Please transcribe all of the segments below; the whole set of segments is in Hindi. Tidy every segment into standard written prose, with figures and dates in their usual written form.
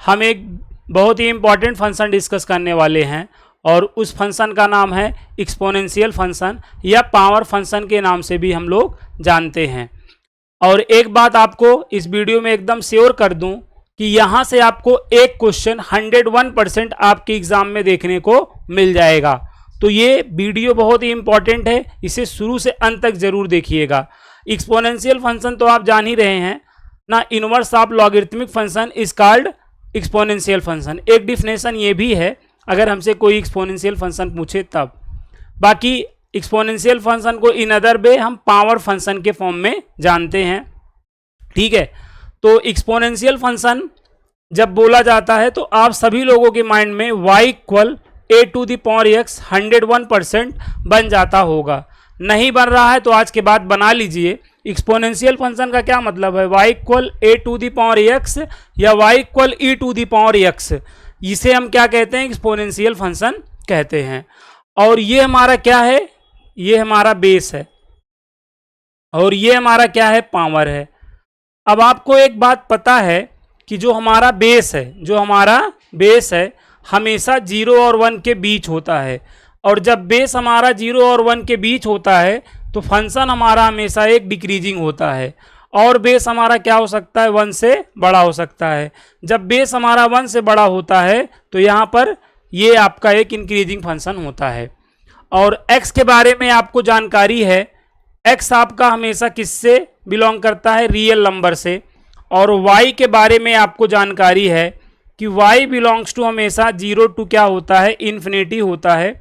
हम एक बहुत ही इम्पॉर्टेंट फंक्शन डिस्कस करने वाले हैं और उस फंक्शन का नाम है एक्सपोनेंशियल फंक्शन या पावर फंक्शन के नाम से भी हम लोग जानते हैं। और एक बात आपको इस वीडियो में एकदम श्योर कर दूं कि यहाँ से आपको एक क्वेश्चन 101% आपके एग्जाम में देखने को मिल जाएगा। तो ये वीडियो बहुत ही इंपॉर्टेंट है, इसे शुरू से अंत तक जरूर देखिएगा। एक्सपोनेंशियल फंक्शन तो आप जान ही रहे हैं ना, inverse of logarithmic function is called exponential function. एक डिफिनेशन ये भी है अगर हमसे कोई एक्सपोनेंशियल फंक्शन पूछे तब। बाकी एक्सपोनेंशियल फंक्शन को इन अदर वे हम पावर फंक्शन के फॉर्म में जानते हैं, ठीक है। तो एक्सपोनेंशियल फंक्शन जब बोला जाता है तो आप सभी लोगों के माइंड में y इक्वल a⁴x 101% बन जाता होगा। नहीं बन रहा है तो आज के बाद बना लीजिए। एक्सपोनेंशियल फंक्शन का क्या मतलब है, y इक्वल a⁴x या y इक्वल e⁴x, इसे हम क्या कहते हैं, एक्सपोनेंशियल फंक्शन कहते हैं। और ये हमारा क्या है, ये हमारा बेस है और ये हमारा क्या है, पावर है। अब आपको एक बात पता है कि जो हमारा बेस है हमेशा 0 और 1 के बीच होता है, और जब बेस हमारा 0 और 1 के बीच होता है तो फंक्शन हमारा हमेशा एक डिक्रीजिंग होता है, और बेस हमारा क्या हो सकता है, 1 से बड़ा हो सकता है। जब बेस हमारा 1 से बड़ा होता है तो यहाँ पर ये आपका एक इंक्रीजिंग फंक्शन होता है। और x के बारे में आपको जानकारी है, x आपका हमेशा किससे बिलोंग करता है, रियल नंबर से। और y के बारे में आपको जानकारी है कि y बिलोंग्स टू हमेशा 0 टू क्या होता है, इन्फिनिटी होता है।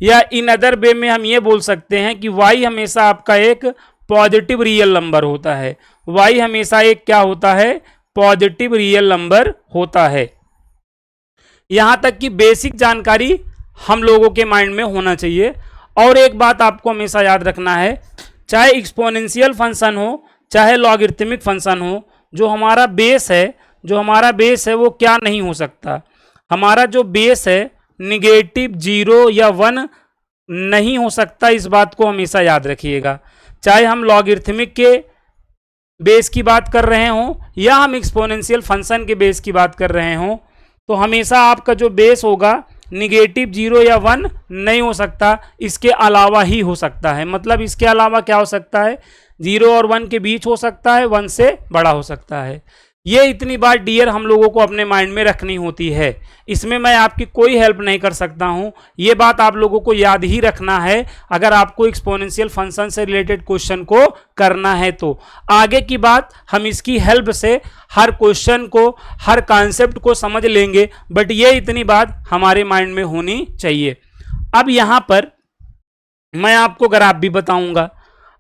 या इन अदर वे में हम ये बोल सकते हैं कि y हमेशा आपका एक पॉजिटिव रियल नंबर होता है। y हमेशा एक क्या होता है, पॉजिटिव रियल नंबर होता है। यहां तक कि बेसिक जानकारी हम लोगों के माइंड में होना चाहिए। और एक बात आपको हमेशा याद रखना है, चाहे एक्सपोनेंशियल फंक्शन हो चाहे लॉगरिथमिक फंक्शन हो, जो हमारा बेस है वो क्या नहीं हो सकता, हमारा जो बेस है निगेटिव 0 या 1 नहीं हो सकता। इस बात को हमेशा याद रखिएगा। चाहे हम लॉगरिथमिक के बेस की बात कर रहे हों या हम एक्सपोनेंशियल फंक्शन के बेस की बात कर रहे हों, तो हमेशा आपका जो बेस होगा निगेटिव 0 या 1 नहीं हो सकता, इसके अलावा ही हो सकता है। मतलब इसके अलावा क्या हो सकता है, 0 और 1 के बीच हो सकता है, 1 से बड़ा हो सकता है। ये इतनी बात डियर हम लोगों को अपने माइंड में रखनी होती है, इसमें मैं आपकी कोई हेल्प नहीं कर सकता हूं। ये बात आप लोगों को याद ही रखना है अगर आपको एक्सपोनेंशियल फंक्शन से रिलेटेड क्वेश्चन को करना है। तो आगे की बात हम इसकी हेल्प से हर क्वेश्चन को, हर कॉन्सेप्ट को समझ लेंगे, बट ये इतनी बात हमारे माइंड में होनी चाहिए। अब यहां पर मैं आपको ग्राफ भी बताऊंगा।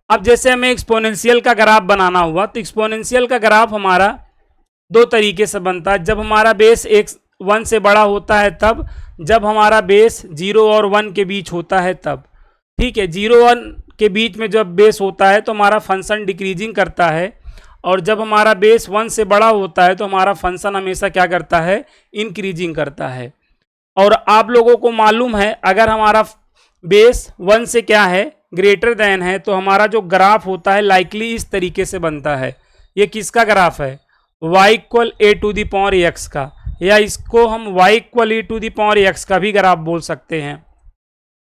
अब जैसे हमें एक्सपोनेंशियल का ग्राफ बनाना हुआ तो एक्सपोनेंशियल का ग्राफ हमारा दो तरीके से बनता है। जब हमारा बेस 1 से बड़ा होता है तब, जब हमारा बेस 0 और 1 के बीच होता है तब, ठीक है। 0 और 1 के बीच में जब बेस होता है तो हमारा फंक्शन डिक्रीजिंग करता है, और जब हमारा बेस 1 से बड़ा होता है तो हमारा फंक्शन हमेशा क्या करता है, इंक्रीजिंग करता है। और आप लोगों को मालूम है अगर हमारा बेस 1 से क्या है, ग्रेटर देन है, तो हमारा जो ग्राफ होता है लाइकली इस तरीके से बनता है। ये किसका ग्राफ है, y इक्वल a⁴x का, या इसको हम y इक्वल e⁴x का भी ग्राफ बोल सकते हैं,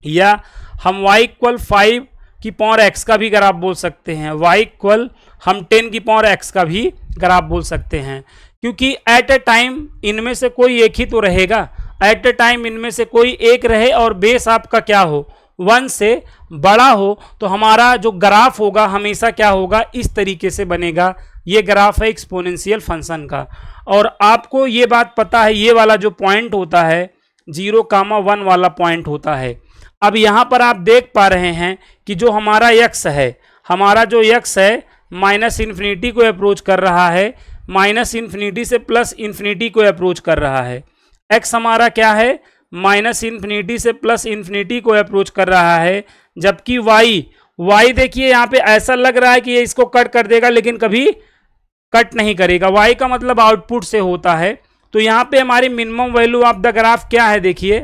या हम y इक्वल 5x का भी ग्राफ बोल सकते हैं, y इक्वल हम 10x का भी ग्राफ बोल सकते हैं। क्योंकि एट ए टाइम इनमें से कोई एक ही तो रहेगा, एट ए टाइम इनमें से कोई एक रहे और बेस आपका क्या हो, 1 से बड़ा हो, तो हमारा जो ग्राफ होगा हमेशा क्या होगा, इस तरीके से बनेगा। ये ग्राफ है एक्सपोनेंशियल फंक्शन का। और आपको ये बात पता है, ये वाला जो पॉइंट होता है 0,1 वाला पॉइंट होता है। अब यहाँ पर आप देख पा रहे हैं कि जो हमारा x है, हमारा जो x है माइनस इन्फिनिटी को अप्रोच कर रहा है, माइनस इन्फिनिटी से प्लस इन्फिनिटी को अप्रोच कर रहा है। x हमारा क्या है, माइनस इन्फिनिटी से प्लस इन्फिनिटी को अप्रोच कर रहा है। जबकि y देखिए यहाँ पे ऐसा लग रहा है कि ये इसको कट कर देगा, लेकिन कभी कट नहीं करेगा। y का मतलब आउटपुट से होता है। तो यहाँ पे हमारी minimum value of the graph क्या है, देखिए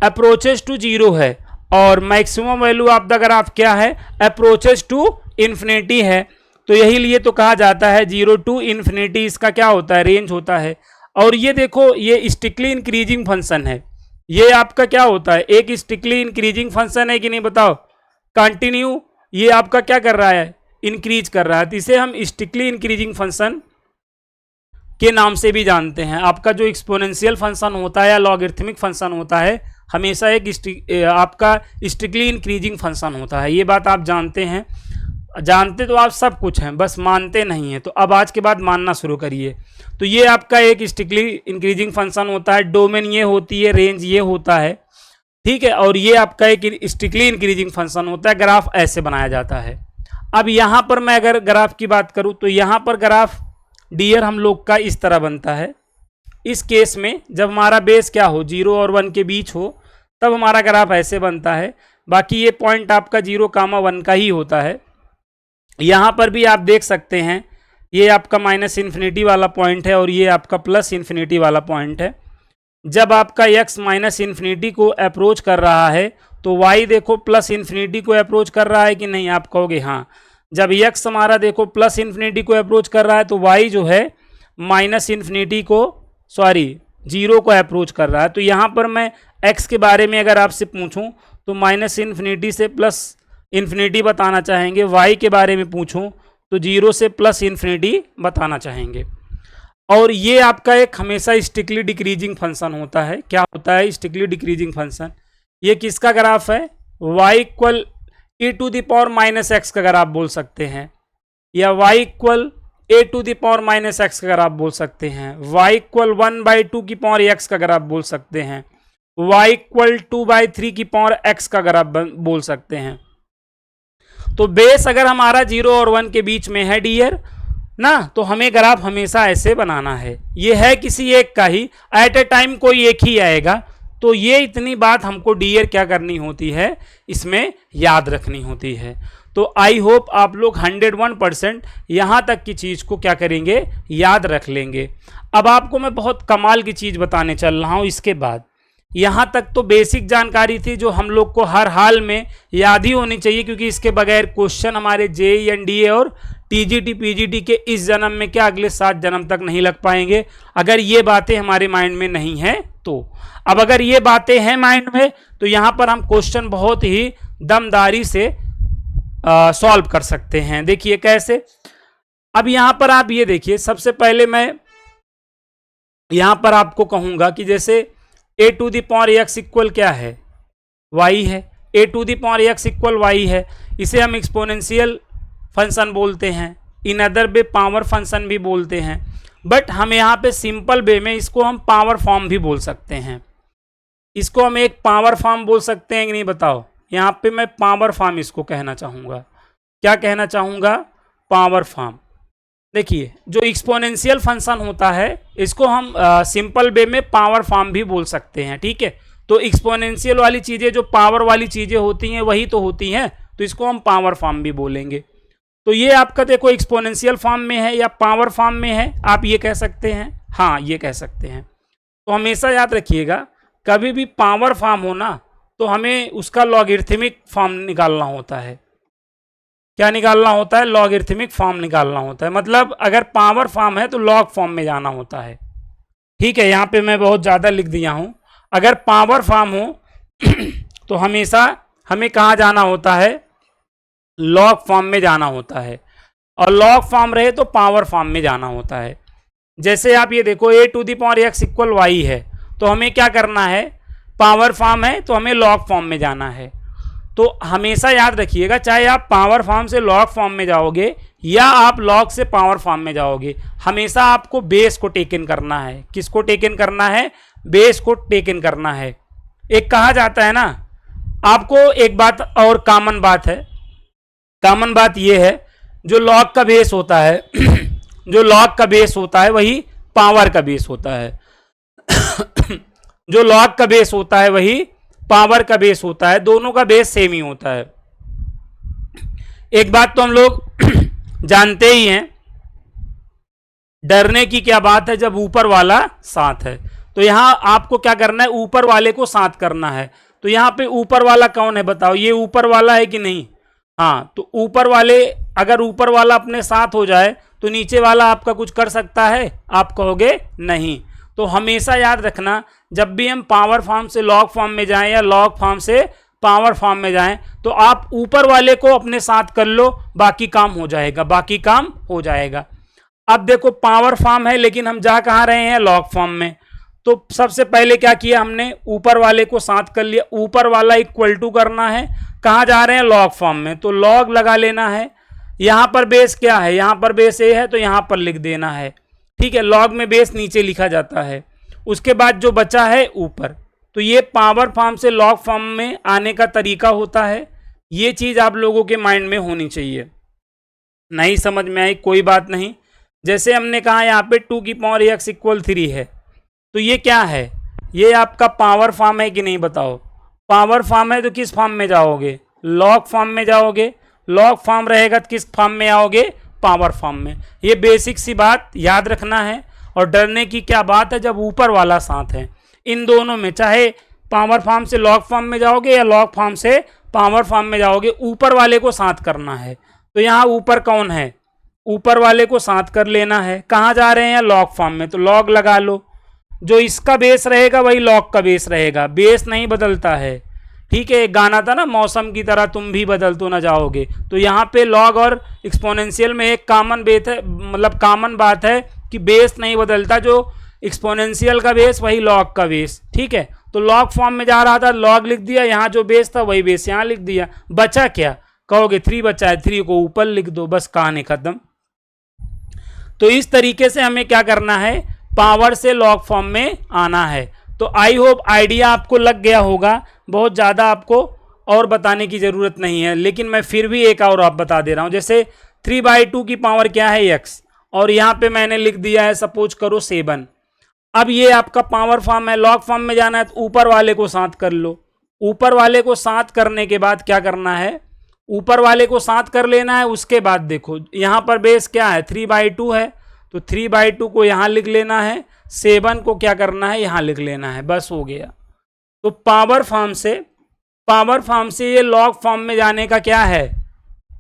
अप्रोचेस टू 0 है, और maximum value of the graph क्या है, अप्रोचेस टू इन्फिनिटी है। तो यही लिए तो कहा जाता है 0 टू इन्फिनिटी इसका क्या होता है, रेंज होता है। और ये देखो ये स्टिकली इंक्रीजिंग फंक्शन है, ये आपका क्या होता है, एक स्टिकली इंक्रीजिंग फंक्शन है कि नहीं बताओ, कंटिन्यू ये आपका क्या कर रहा है, इंक्रीज कर रहा है, तो इसे हम स्टिकली इंक्रीजिंग फंक्शन के नाम से भी जानते हैं। आपका जो एक्सपोनेंशियल फंक्शन होता है या लॉगरिथमिक फंक्शन होता है हमेशा एक आपका स्ट्रिक्टली इंक्रीजिंग फंक्शन होता है, ये बात आप जानते हैं। जानते तो आप सब कुछ हैं, बस मानते नहीं हैं, तो अब आज के बाद मानना शुरू करिए। तो ये आपका एक स्ट्रिक्टली इंक्रीजिंग फंक्शन होता है, डोमेन ये होती है, रेंज ये होता है, ठीक है, और ये आपका एक स्ट्रिक्टली इंक्रीजिंग फंक्शन होता है। ग्राफ ऐसे बनाया जाता है। अब यहाँ पर मैं अगर ग्राफ की बात करूँ तो यहाँ पर ग्राफ डियर हम लोग का इस तरह बनता है। इस केस में जब हमारा बेस क्या हो, 0 और 1 के बीच हो, तब हमारा ग्राफ ऐसे बनता है। बाकी ये पॉइंट आपका 0, 1 का ही होता है। यहाँ पर भी आप देख सकते हैं ये आपका -∞ वाला पॉइंट है और ये आपका +∞ वाला पॉइंट है। जब आपका x -∞ को अप्रोच कर रहा है तो y देखो +∞ को अप्रोच कर रहा है कि नहीं, आप कहोगे हाँ। जब x हमारा देखो +∞ को अप्रोच कर रहा है तो y जो है -∞ को 0 को अप्रोच कर रहा है। तो यहाँ पर मैं x के बारे में अगर आपसे पूछूं तो -∞ से +∞ बताना चाहेंगे, y के बारे में पूछूं तो 0 से +∞ बताना चाहेंगे। और ये आपका एक हमेशा स्ट्रिक्टली डिक्रीजिंग फंक्शन होता है। क्या होता है स्ट्रिक्टली डिक्रीजिंग फंक्शन, ये किसका ग्राफ है, y इक्वल e⁻⁻x का ग्राफ बोल सकते हैं, या y इक्वल a⁻⁻x का ग्राफ बोल सकते हैं, y इक्वल 1/2 का ग्राफ बोल सकते हैं, y इक्वल 2/3 का ग्राफ बोल सकते हैं। तो बेस अगर हमारा 0 और 1 के बीच में है डियर ना, तो हमें ग्राफ हमेशा ऐसे बनाना है। ये है किसी एक का ही, एट ए टाइम कोई एक ही आएगा। तो ये इतनी बात हमको डियर क्या करनी होती है, इसमें याद रखनी होती है। तो आई होप आप लोग 101% यहाँ तक की चीज़ को क्या करेंगे, याद रख लेंगे। अब आपको मैं बहुत कमाल की चीज़ बताने चल रहा हूँ। इसके बाद यहाँ तक तो बेसिक जानकारी थी जो हम लोग को हर हाल में याद ही होनी चाहिए, क्योंकि इसके बगैर क्वेश्चन हमारे JEE NDA और TGT PGT के इस जन्म में क्या अगले 7 जन्म तक नहीं लग पाएंगे, अगर ये बातें हमारे माइंड में नहीं हैं तो। अब अगर ये बातें हैं माइंड में तो यहाँ पर हम क्वेश्चन बहुत ही दमदारी से सॉल्व कर सकते हैं। देखिए कैसे, अब यहाँ पर आप ये देखिए, सबसे पहले मैं यहाँ पर आपको कहूँगा कि जैसे a⁻x इक्वल क्या है, y है, a⁻x इक्वल y है, इसे हम एक्सपोनेंशियल फंक्शन बोलते हैं, in other way power function भी बोलते हैं, बट हम यहाँ पे सिंपल वे में इसको हम पावर फॉर्म भी बोल सकते हैं। इसको हम एक पावर फॉर्म बोल सकते हैं कि नहीं बताओ, यहाँ पे मैं पावर फॉर्म इसको कहना चाहूँगा। क्या कहना चाहूँगा, पावर फॉर्म। देखिए जो एक्सपोनेंशियल फंक्शन होता है इसको हम सिंपल वे में पावर फॉर्म भी बोल सकते हैं, ठीक है। तो एक्सपोनेंशियल वाली चीज़ें जो पावर वाली चीज़ें होती हैं वही तो होती हैं, तो इसको हम पावर फॉर्म भी बोलेंगे। तो ये आपका देखो एक्सपोनेंशियल फॉर्म में है या पावर फॉर्म में है, आप ये कह सकते हैं, हाँ ये कह सकते हैं। तो हमेशा याद रखिएगा कभी भी पावर फॉर्म हो ना तो हमें उसका लॉगरिथमिक फॉर्म निकालना होता है। क्या निकालना होता है, लॉगरिथमिक फॉर्म निकालना होता है। मतलब अगर पावर फॉर्म है तो लॉग फॉर्म में जाना होता है, ठीक है। यहाँ पे मैं बहुत ज़्यादा लिख दिया हूँ। अगर पावर फॉर्म हो तो हमेशा हमें कहाँ जाना होता है, लॉग फॉर्म में जाना होता है, और लॉग फॉर्म रहे तो पावर फॉर्म में जाना होता है। जैसे आप ये देखो a⁻x इक्वल y है, तो हमें क्या करना है, पावर फॉर्म है तो हमें लॉग फॉर्म में जाना है। तो हमेशा याद रखिएगा चाहे आप पावर फॉर्म से लॉग फॉर्म में जाओगे या आप लॉग से पावर फॉर्म में जाओगे, हमेशा आपको बेस को टेकन करना है। किसको टेकन करना है, बेस को टेकन करना है। एक कहा जाता है ना, आपको एक बात और कॉमन बात है, कॉमन बात यह है जो लॉग का बेस होता है जो लॉग का बेस होता है वही पावर का बेस होता है जो लॉग का बेस होता है वही पावर का बेस होता है, दोनों का बेस सेम ही होता है। एक बात तो हम लोग जानते ही हैं, डरने की क्या बात है जब ऊपर वाला साथ है। तो यहां आपको क्या करना है, ऊपर वाले को साथ करना है। तो यहां पे ऊपर वाला कौन है बताओ, ये ऊपर वाला है कि नहीं, हाँ। तो ऊपर वाले, अगर ऊपर वाला अपने साथ हो जाए तो नीचे वाला आपका कुछ कर सकता है, आप कहोगे नहीं। तो हमेशा याद रखना, जब भी हम पावर फॉर्म से लॉग फॉर्म में जाएं या लॉग फॉर्म से पावर फॉर्म में जाएं, तो आप ऊपर वाले को अपने साथ कर लो, बाकी काम हो जाएगा, बाकी काम हो जाएगा। अब देखो पावर फॉर्म है, लेकिन हम जा कहाँ रहे हैं, लॉग फॉर्म में। तो सबसे पहले क्या किया हमने, ऊपर वाले को साथ कर लिया, ऊपर वाला इक्वल टू करना है, कहाँ जा रहे हैं, लॉग फॉर्म में, तो लॉग लगा लेना है। यहां पर बेस क्या है, यहां पर बेस ए है, तो यहां पर लिख देना है, ठीक है। लॉग में बेस नीचे लिखा जाता है, उसके बाद जो बचा है ऊपर। तो ये पावर फॉर्म से लॉग फॉर्म में आने का तरीका होता है। ये चीज आप लोगों के माइंड में होनी चाहिए। नहीं समझ में आई कोई बात नहीं। जैसे हमने कहा यहाँ पे 2 की पावर x इक्वल 3 है, तो ये क्या है, ये आपका पावर फॉर्म है कि नहीं बताओ। पावर फॉर्म है तो किस फॉर्म में जाओगे, लॉग फॉर्म में जाओगे। लॉग फॉर्म रहेगा तो किस फॉर्म में आओगे, पावर फॉर्म में। ये बेसिक सी बात याद रखना है। और डरने की क्या बात है, जब ऊपर वाला साथ है, इन दोनों में, चाहे पावर फॉर्म से लॉग फॉर्म में जाओगे या लॉग फॉर्म से पावर फॉर्म में जाओगे, ऊपर वाले को साथ करना है। तो यहाँ ऊपर कौन है, ऊपर वाले को साथ कर लेना है। कहाँ जा रहे हैं, लॉग फॉर्म में, तो लॉग लगा लो। जो इसका बेस रहेगा वही लॉग का बेस रहेगा, बेस नहीं बदलता है, ठीक है। एक गाना था ना, मौसम की तरह तुम भी बदल तो ना जाओगे। तो यहाँ पे लॉग और एक्सपोनेंशियल में एक कॉमन बेस है, मतलब कॉमन बात है कि बेस नहीं बदलता। जो एक्सपोनेंशियल का बेस वही लॉग का बेस, ठीक है। तो लॉग फॉर्म में जा रहा था, लॉग लिख दिया, यहाँ जो बेस था वही बेस यहाँ लिख दिया। बचा क्या, कहोगे 3 बचा है, 3 को ऊपर लिख दो, बस कहानी खत्म। तो इस तरीके से हमें क्या करना है, पावर से लॉग फॉर्म में आना है। तो आई होप आइडिया आपको लग गया होगा। बहुत ज़्यादा आपको और बताने की ज़रूरत नहीं है, लेकिन मैं फिर भी एक और आप बता दे रहा हूँ। जैसे 3/2 की पावर क्या है, x, और यहाँ पे मैंने लिख दिया है सपोज करो 7। अब ये आपका पावर फॉर्म है, लॉग फॉर्म में जाना है तो ऊपर वाले को साथ कर लो। ऊपर वाले को साथ करने के बाद क्या करना है, ऊपर वाले को साथ कर लेना है। उसके बाद देखो यहाँ पर बेस क्या है, 3/2 है, तो 3/2 को यहाँ लिख लेना है, 7 को क्या करना है, यहाँ लिख लेना है, बस हो गया। तो पावर फॉर्म से ये लॉग फॉर्म में जाने का क्या है,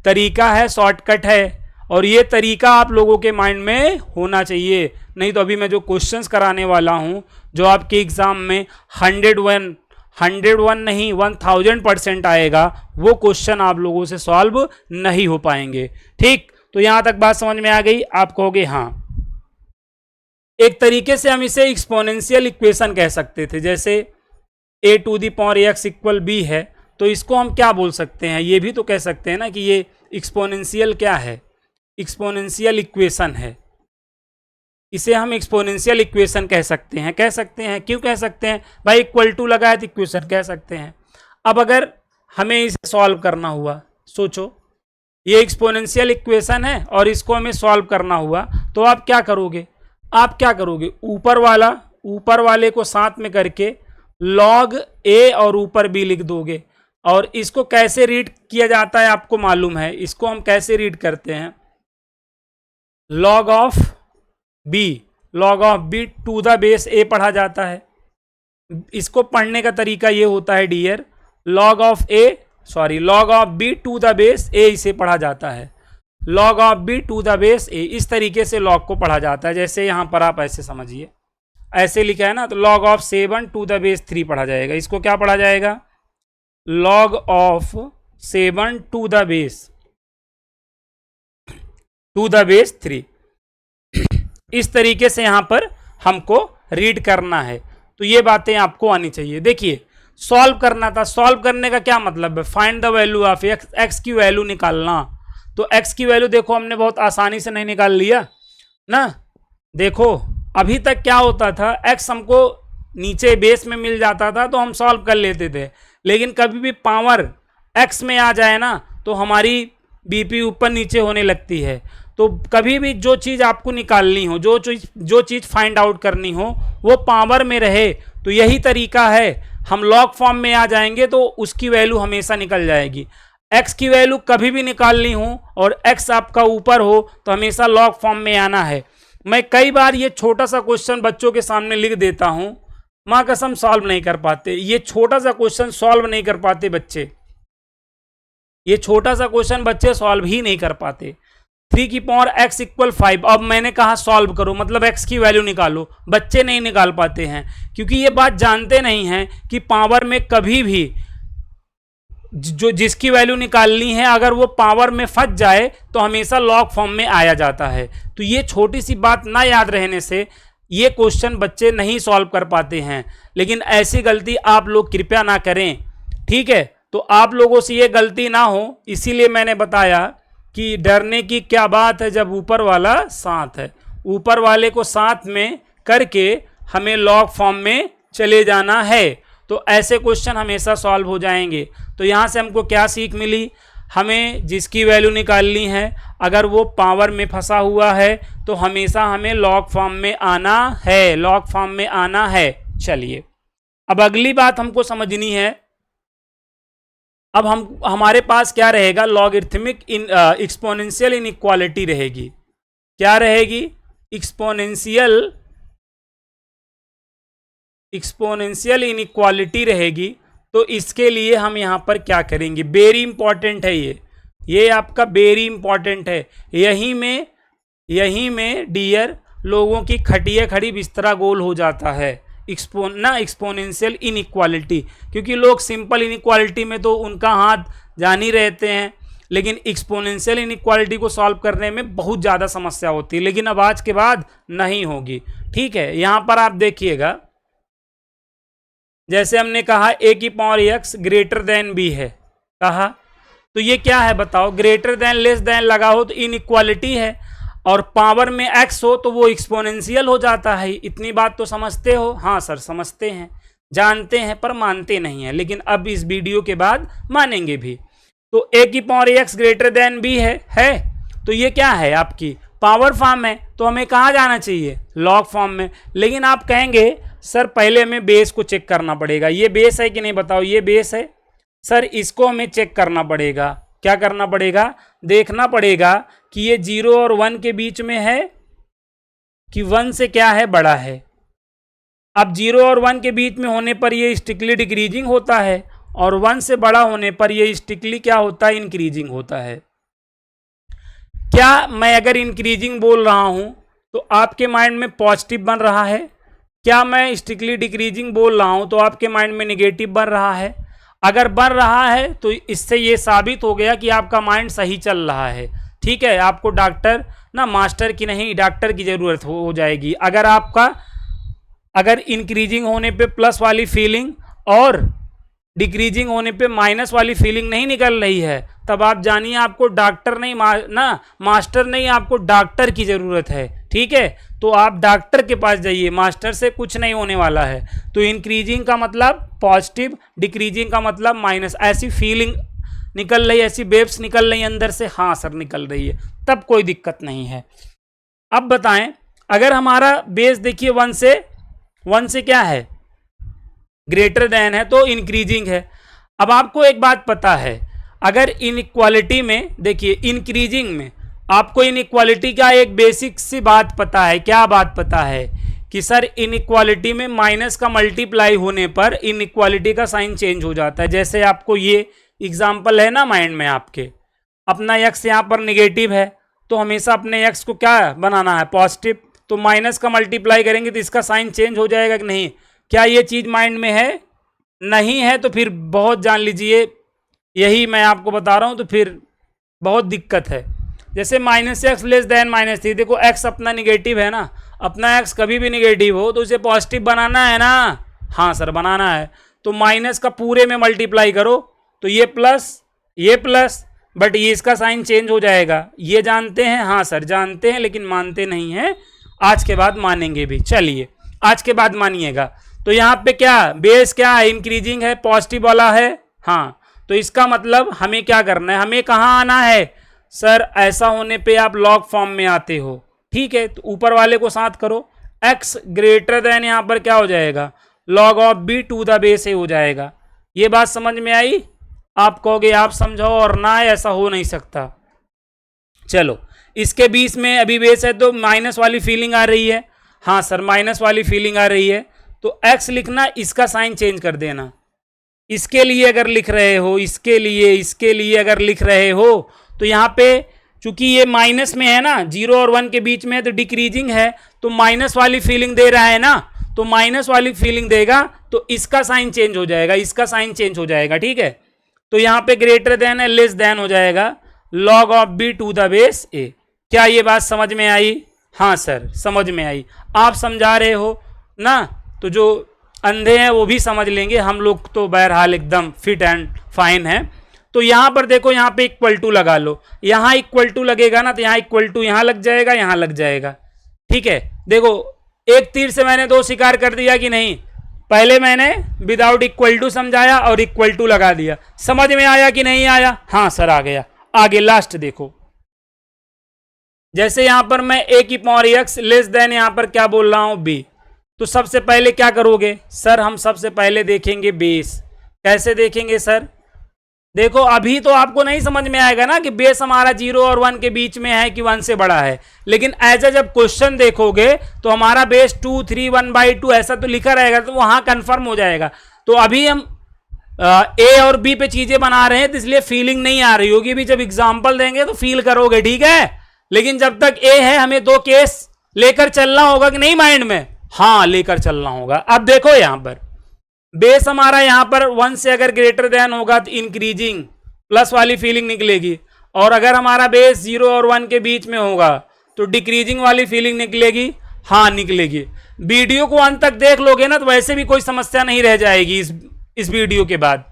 तरीका है, शॉर्टकट है। और ये तरीका आप लोगों के माइंड में होना चाहिए, नहीं तो अभी मैं जो क्वेश्चंस कराने वाला हूँ, जो आपके एग्जाम में 101 नहीं 1000% आएगा, वो क्वेश्चन आप लोगों से सॉल्व नहीं हो पाएंगे, ठीक। तो यहां तक बात समझ में आ गई, आप कहोगे हाँ। एक तरीके से हम इसे एक्सपोनेंशियल इक्वेशन कह सकते थे। जैसे a⁴x = b है, तो इसको हम क्या बोल सकते हैं, ये भी तो कह सकते हैं ना कि ये एक्सपोनेंशियल क्या है, एक्सपोनेंशियल इक्वेशन है। इसे हम एक्सपोनेंशियल इक्वेशन कह सकते हैं। क्यों कह सकते हैं भाई, इक्वल टू लगाए तो इक्वेशन कह सकते हैं। अब अगर हमें इसे सॉल्व करना हुआ, सोचो ये एक्सपोनेंशियल इक्वेशन है और इसको हमें सॉल्व करना हुआ, तो आप क्या करोगे, ऊपर वाले को साथ में करके log a और ऊपर b लिख दोगे। और इसको कैसे रीड किया जाता है आपको मालूम है, इसको हम कैसे रीड करते हैं, log of b to the base a पढ़ा जाता है। इसको पढ़ने का तरीका ये होता है dear, log of b to the base a इसे पढ़ा जाता है, log of b to the base a, इस तरीके से log को पढ़ा जाता है। जैसे यहां पर आप ऐसे समझिए, ऐसे लिखा है ना, तो log of 7 to the base 3 पढ़ा जाएगा। इसको क्या पढ़ा जाएगा, log of 7 to the base 3। इस तरीके से यहां पर हमको रीड करना है। तो ये बातें आपको आनी चाहिए। देखिए सॉल्व करना था, सॉल्व करने का क्या मतलब है, find the value of x की वैल्यू निकालना। तो x की वैल्यू देखो हमने बहुत आसानी से नहीं निकाल लिया ना। देखो अभी तक क्या होता था, x हमको नीचे बेस में मिल जाता था तो हम सॉल्व कर लेते थे, लेकिन कभी भी पावर x में आ जाए ना तो हमारी बीपी ऊपर नीचे होने लगती है। तो कभी भी जो चीज़ आपको निकालनी हो, जो चीज़ फाइंड आउट करनी हो, वो पावर में रहे। तो यही तरीका है, हम लॉग फॉर्म में आ जाएंगे तो उसकी वैल्यू हमेशा निकल जाएगी। x की वैल्यू कभी भी निकालनी हो और x आपका ऊपर हो तो हमेशा लॉग फॉर्म में आना है। मैं कई बार ये छोटा सा क्वेश्चन बच्चों के सामने लिख देता हूं, माँ कसम सॉल्व नहीं कर पाते। ये छोटा सा क्वेश्चन सॉल्व नहीं कर पाते बच्चे, ये छोटा सा क्वेश्चन बच्चे सॉल्व ही नहीं कर पाते। 3 की पावर x इक्वल 5। अब मैंने कहा सॉल्व करो, मतलब x की वैल्यू निकालो। बच्चे नहीं निकाल पाते हैं क्योंकि ये बात जानते नहीं हैं कि पावर में कभी भी जो जिसकी वैल्यू निकालनी है अगर वो पावर में फंस जाए तो हमेशा लॉग फॉर्म में आया जाता है। तो ये छोटी सी बात ना याद रहने से ये क्वेश्चन बच्चे नहीं सॉल्व कर पाते हैं। लेकिन ऐसी गलती आप लोग कृपया ना करें, ठीक है। तो आप लोगों से ये गलती ना हो, इसीलिए मैंने बताया कि डरने की क्या बात है जब ऊपर वाला साथ है। ऊपर वाले को साथ में करके हमें लॉग फॉर्म में चले जाना है, तो ऐसे क्वेश्चन हमेशा सॉल्व हो जाएंगे। तो यहाँ से हमको क्या सीख मिली, हमें जिसकी वैल्यू निकालनी है अगर वो पावर में फंसा हुआ है तो हमेशा हमें लॉग फॉर्म में आना है, लॉग फॉर्म में आना है। चलिए अब अगली बात हमको समझनी है। अब हमारे पास क्या रहेगा, लॉगरिथमिक एक्सपोनेंशियल इनइक्वालिटी रहेगी। क्या रहेगी, एक्सपोनेंशियल इनइक्वालिटी रहेगी। तो इसके लिए हम यहां पर क्या करेंगे, वेरी इंपॉर्टेंट है ये आपका वेरी इंपॉर्टेंट है। यहीं में डियर लोगों की खटिया खड़ी बिस्तरा गोल हो जाता है एक्सपोनेंशियल इनइक्वालिटी, क्योंकि लोग सिंपल इनइक्वालिटी में तो उनका हाथ जान ही रहते हैं, लेकिन एक्सपोनेंशियल इनइक्वालिटी को सॉल्व करने में बहुत ज़्यादा समस्या होती है। लेकिन अब आज के बाद नहीं होगी, ठीक है। यहाँ पर आप देखिएगा, जैसे हमने कहा a की power x greater then b है कहा, तो ये क्या है बताओ, ग्रेटर देन लेस देन लगा हो तो इनइक्वालिटी है, और पावर में x हो तो वो एक्सपोनेंशियल हो जाता है। इतनी बात तो समझते हो? हाँ सर समझते हैं, जानते हैं, पर मानते नहीं हैं। लेकिन अब इस वीडियो के बाद मानेंगे भी। तो a की power x greater then b है तो ये क्या है, आपकी पावर फॉर्म है, तो हमें कहाँ जाना चाहिए, लॉग फॉर्म में। लेकिन आप कहेंगे सर पहले हमें बेस को चेक करना पड़ेगा। ये बेस है कि नहीं बताओ, ये बेस है सर, इसको हमें चेक करना पड़ेगा। क्या करना पड़ेगा, देखना पड़ेगा कि ये 0 और 1 के बीच में है कि 1 से क्या है, बड़ा है। अब 0 और 1 के बीच में होने पर ये स्ट्रिक्टली डिक्रीजिंग होता है, और 1 से बड़ा होने पर ये स्ट्रिक्टली क्या होता है, इंक्रीजिंग होता है। क्या मैं अगर इंक्रीजिंग बोल रहा हूं तो आपके माइंड में पॉजिटिव बन रहा है? क्या मैं स्ट्रिक्टली डिक्रीजिंग बोल रहा हूं तो आपके माइंड में नेगेटिव बन रहा है? अगर बन रहा है तो इससे ये साबित हो गया कि आपका माइंड सही चल रहा है, ठीक है। आपको डॉक्टर ना मास्टर की नहीं, डॉक्टर की ज़रूरत हो जाएगी। अगर इंक्रीजिंग होने पे प्लस वाली फीलिंग और डिक्रीजिंग होने पे माइनस वाली फीलिंग नहीं निकल रही है, तब आप जानिए आपको डॉक्टर नहीं मास्टर नहीं, आपको डॉक्टर की ज़रूरत है, ठीक है। तो आप डॉक्टर के पास जाइए, मास्टर से कुछ नहीं होने वाला है। तो इंक्रीजिंग का मतलब पॉजिटिव, डिक्रीजिंग का मतलब माइनस। ऐसी फीलिंग निकल रही, ऐसी वेव्स निकल रही अंदर से, हाँ सर निकल रही है, तब कोई दिक्कत नहीं है। अब बताएं, अगर हमारा बेस देखिए 1 से क्या है, ग्रेटर देन है, तो इंक्रीजिंग है। अब आपको एक बात पता है, अगर इनइक्वालिटी में देखिए, इंक्रीजिंग में आपको इनइक्वालिटी का एक बेसिक सी बात पता है। क्या बात पता है कि सर इनइक्वालिटी में माइनस का मल्टीप्लाई होने पर इनइक्वालिटी का साइन चेंज हो जाता है। जैसे आपको ये एग्जाम्पल है ना माइंड में आपके, अपना x यहाँ पर निगेटिव है तो हमेशा अपने x को क्या बनाना है, पॉजिटिव। तो माइनस का मल्टीप्लाई करेंगे तो इसका साइन चेंज हो जाएगा कि नहीं? क्या ये चीज़ माइंड में है? नहीं है तो फिर बहुत जान लीजिए, यही मैं आपको बता रहा हूँ, तो फिर बहुत दिक्कत है। जैसे -x लेस देन -3, देखो x अपना निगेटिव है ना, अपना x कभी भी निगेटिव हो तो उसे पॉजिटिव बनाना है ना, हाँ सर बनाना है। तो माइनस का पूरे में मल्टीप्लाई करो तो ये प्लस, बट ये इसका साइन चेंज हो जाएगा। ये जानते हैं? हाँ सर जानते हैं, लेकिन मानते नहीं हैं। आज के बाद मानेंगे भी, चलिए आज के बाद मानिएगा। तो यहाँ पे क्या बेस क्या है, इंक्रीजिंग है, पॉजिटिव वाला है, हाँ। तो इसका मतलब हमें क्या करना है, हमें कहाँ आना है सर, ऐसा होने पे आप लॉग फॉर्म में आते हो, ठीक है। तो ऊपर वाले को साथ करो, x ग्रेटर देन यहाँ पर क्या हो जाएगा, log of b to the base A हो जाएगा। ये बात समझ में आई? आप कहोगे आप समझाओ और ना, ऐसा हो नहीं सकता। चलो इसके बीच में अभी बेस है तो माइनस वाली फीलिंग आ रही है, हाँ सर माइनस वाली फीलिंग आ रही है, तो x लिखना, इसका साइन चेंज कर देना। इसके लिए अगर लिख रहे हो, इसके लिए अगर लिख रहे हो तो यहाँ पे चूंकि ये माइनस में है ना, 0 और 1 के बीच में है, तो डिक्रीजिंग है, तो माइनस वाली फीलिंग दे रहा है ना, तो माइनस वाली फीलिंग देगा तो इसका साइन चेंज हो जाएगा, इसका साइन चेंज हो जाएगा, ठीक है। तो यहां पे ग्रेटर देन है, लेस देन हो जाएगा log of b to the base a। क्या ये बात समझ में आई? हाँ सर समझ में आई। आप समझा रहे हो ना, तो जो अंधे हैं वो भी समझ लेंगे, हम लोग तो बहरहाल एकदम फिट एंड फाइन है। तो यहां पर देखो, यहां पे इक्वल टू लगा लो, यहां इक्वल टू लगेगा ना, तो यहां इक्वल टू यहां लग जाएगा, यहां लग जाएगा, ठीक है। देखो एक तीर से मैंने दो शिकार कर दिया कि नहीं, पहले मैंने विदाउट इक्वल टू समझाया और इक्वल टू लगा दिया। समझ में आया कि नहीं आया? हाँ सर आ गया। आगे लास्ट देखो, जैसे यहां पर मैं a की पावर x लेस देन यहां पर क्या बोल रहा हूं b, तो सबसे पहले क्या करोगे सर? हम सबसे पहले देखेंगे बेस। कैसे देखेंगे सर? देखो अभी तो आपको नहीं समझ में आएगा ना कि बेस हमारा 0 और 1 के बीच में है कि 1 से बड़ा है, लेकिन एज ए जब क्वेश्चन देखोगे तो हमारा बेस 2 3 1/2 ऐसा तो लिखा रहेगा, तो वहां कंफर्म हो जाएगा। तो अभी हम ए और बी पे चीजें बना रहे हैं, तो इसलिए फीलिंग नहीं आ रही होगी, भी जब एग्जाम्पल देंगे तो फील करोगे, ठीक है। लेकिन जब तक ए है हमें दो केस लेकर चलना होगा कि नहीं माइंड में? हाँ लेकर चलना होगा। अब देखो यहां पर बेस हमारा यहां पर 1 से अगर ग्रेटर देन होगा तो इंक्रीजिंग प्लस वाली फीलिंग निकलेगी, और अगर हमारा बेस 0 और 1 के बीच में होगा तो डिक्रीजिंग वाली फीलिंग निकलेगी। हाँ निकलेगी। वीडियो को अंत तक देख लोगे ना तो वैसे भी कोई समस्या नहीं रह जाएगी इस वीडियो के बाद।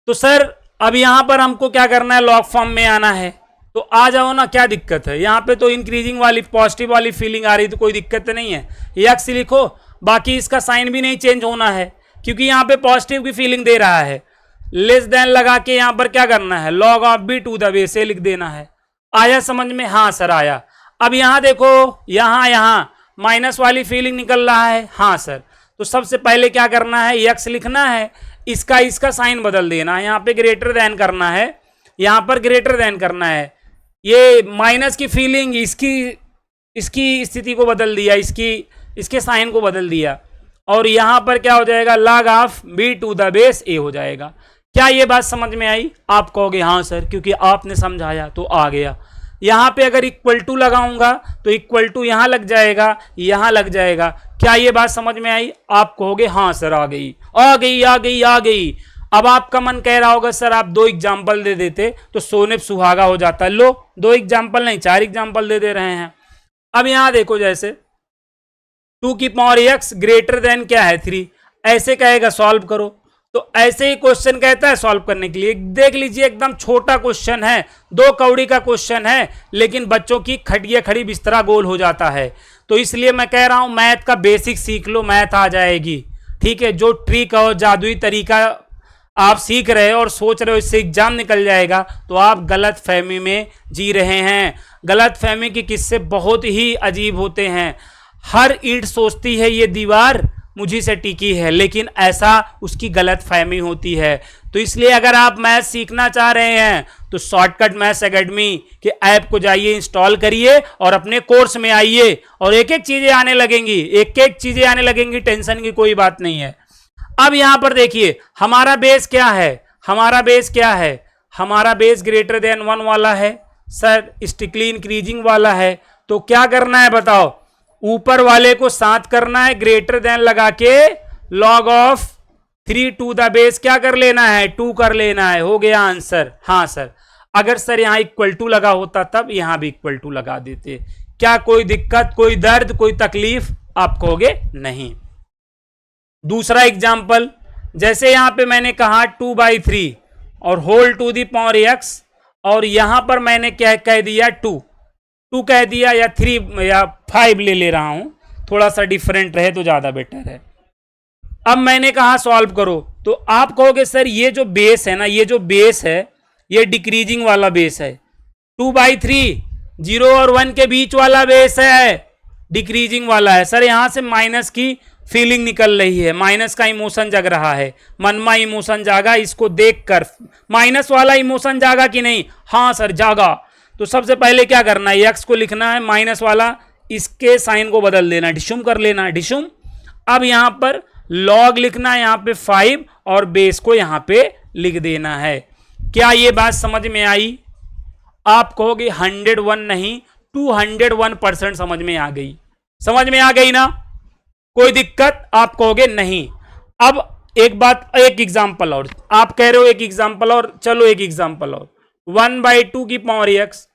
तो सर अब यहां पर हमको क्या करना है? लॉग फॉर्म में आना है, तो आ जाओ ना, क्या दिक्कत है? यहां पे तो इंक्रीजिंग वाली पॉजिटिव वाली फीलिंग आ रही, तो कोई दिक्कत तो नहीं है, यक्स लिखो, बाकी इसका साइन भी नहीं चेंज होना है क्योंकि यहां पे पॉजिटिव की फीलिंग दे रहा है। लेस देन लगा के यहां पर क्या करना है? log of b to the base a लिख देना है। आया समझ में? हाँ सर आया। अब यहां देखो, यहां माइनस वाली फीलिंग निकल रहा है। हाँ सर, तो सबसे पहले क्या करना है? यक्स लिखना है, इसका साइन बदल देना है, यहां पे ग्रेटर देन करना है, यहां पर ग्रेटर देन करना है। ये माइनस की फीलिंग इसकी स्थिति को बदल दिया, इसके साइन को बदल दिया, और यहां पर क्या हो जाएगा? log of b to the base a हो जाएगा। क्या ये बात समझ में आई? आप कहोगे हाँ सर, क्योंकि आपने समझाया तो आ गया। यहां पे अगर इक्वल टू लगाऊंगा तो इक्वल टू यहां लग जाएगा, यहां लग जाएगा। क्या ये बात समझ में आई? आप कहोगे हाँ सर आ गई, आ गई, आ गई, आ गई। अब आपका मन कह रहा होगा सर आप 2 एग्जाम्पल दे देते तो सोने पे सुहागा हो जाता। लो 2 एग्जाम्पल नहीं 4 एग्जाम्पल दे रहे हैं। अब यहां देखो, जैसे 2 की पावर x ग्रेटर देन क्या है? 3, ऐसे कहेगा सॉल्व करो, तो ऐसे ही क्वेश्चन कहता है सॉल्व करने के लिए। देख लीजिए एकदम छोटा क्वेश्चन है, 2 कौड़ी का क्वेश्चन है, लेकिन बच्चों की खटिया खड़ी बिस्तरा गोल हो जाता है। तो इसलिए मैं कह रहा हूं मैथ का बेसिक सीख लो, मैथ आ जाएगी, ठीक है। जो ट्रिक और जादुई तरीका आप सीख रहे हो और सोच रहे हो इससे एग्जाम निकल जाएगा, तो आप गलत फहमी में जी रहे हैं। गलत फहमी के किस्से बहुत ही अजीब होते हैं। हर ईंट सोचती है ये दीवार मुझी से टिकी है, लेकिन ऐसा उसकी गलत फहमी होती है। तो इसलिए अगर आप मैथ सीखना चाह रहे हैं तो शॉर्टकट मैथ्स एकेडमी के ऐप को जाइए, इंस्टॉल करिए और अपने कोर्स में आइए, और एक एक चीजें आने लगेंगी, एक एक चीजें आने लगेंगी, टेंशन की कोई बात नहीं है। अब यहां पर देखिए हमारा बेस क्या है? हमारा बेस क्या है? हमारा बेस ग्रेटर देन 1 वाला है सर, स्ट्रिक्टली इंक्रीजिंग वाला है। तो क्या करना है बताओ? ऊपर वाले को 7 करना है, ग्रेटर देन लगा के log of 3 to the base क्या कर लेना है? 2 कर लेना है। हो गया आंसर। हाँ सर, अगर सर यहां इक्वल टू लगा होता तब यहां भी इक्वल टू लगा देते। क्या कोई दिक्कत, कोई दर्द, कोई तकलीफ? आप कहोगे नहीं। दूसरा एग्जाम्पल, जैसे यहां पे मैंने कहा 2/3 और whole to the power x, और यहां पर मैंने क्या कह दिया? 2 कह दिया, या 3 या 5 ले रहा हूं, थोड़ा सा डिफरेंट रहे तो ज्यादा बेटर है। अब मैंने कहा सॉल्व करो, तो आप कहोगे सर ये जो बेस है ना, ये जो बेस है ये डिक्रीजिंग वाला बेस है। 2/3 0 और 1 के बीच वाला बेस है, डिक्रीजिंग वाला है। सर यहां से माइनस की फीलिंग निकल रही है, माइनस का इमोशन जग रहा है, मन में इमोशन जागा, इसको देखकर माइनस वाला इमोशन जागा कि नहीं? हाँ सर जागा। तो सबसे पहले क्या करना है? एक्स को लिखना है, माइनस वाला इसके साइन को बदल देना, डिशुम कर लेना, डिशुम। अब यहां पर लॉग लिखना है, यहां पे 5, और बेस को यहां पे लिख देना है। क्या ये बात समझ में आई? आप कहोगे 101 नहीं 201% समझ में आ गई। समझ में आ गई ना, कोई दिक्कत? आप कहोगे नहीं। अब एक बात, एक एग्जांपल और, आप कह रहे हो एक एग्जांपल और, चलो एक एग्जांपल और। 1/2 की पावर एक्स,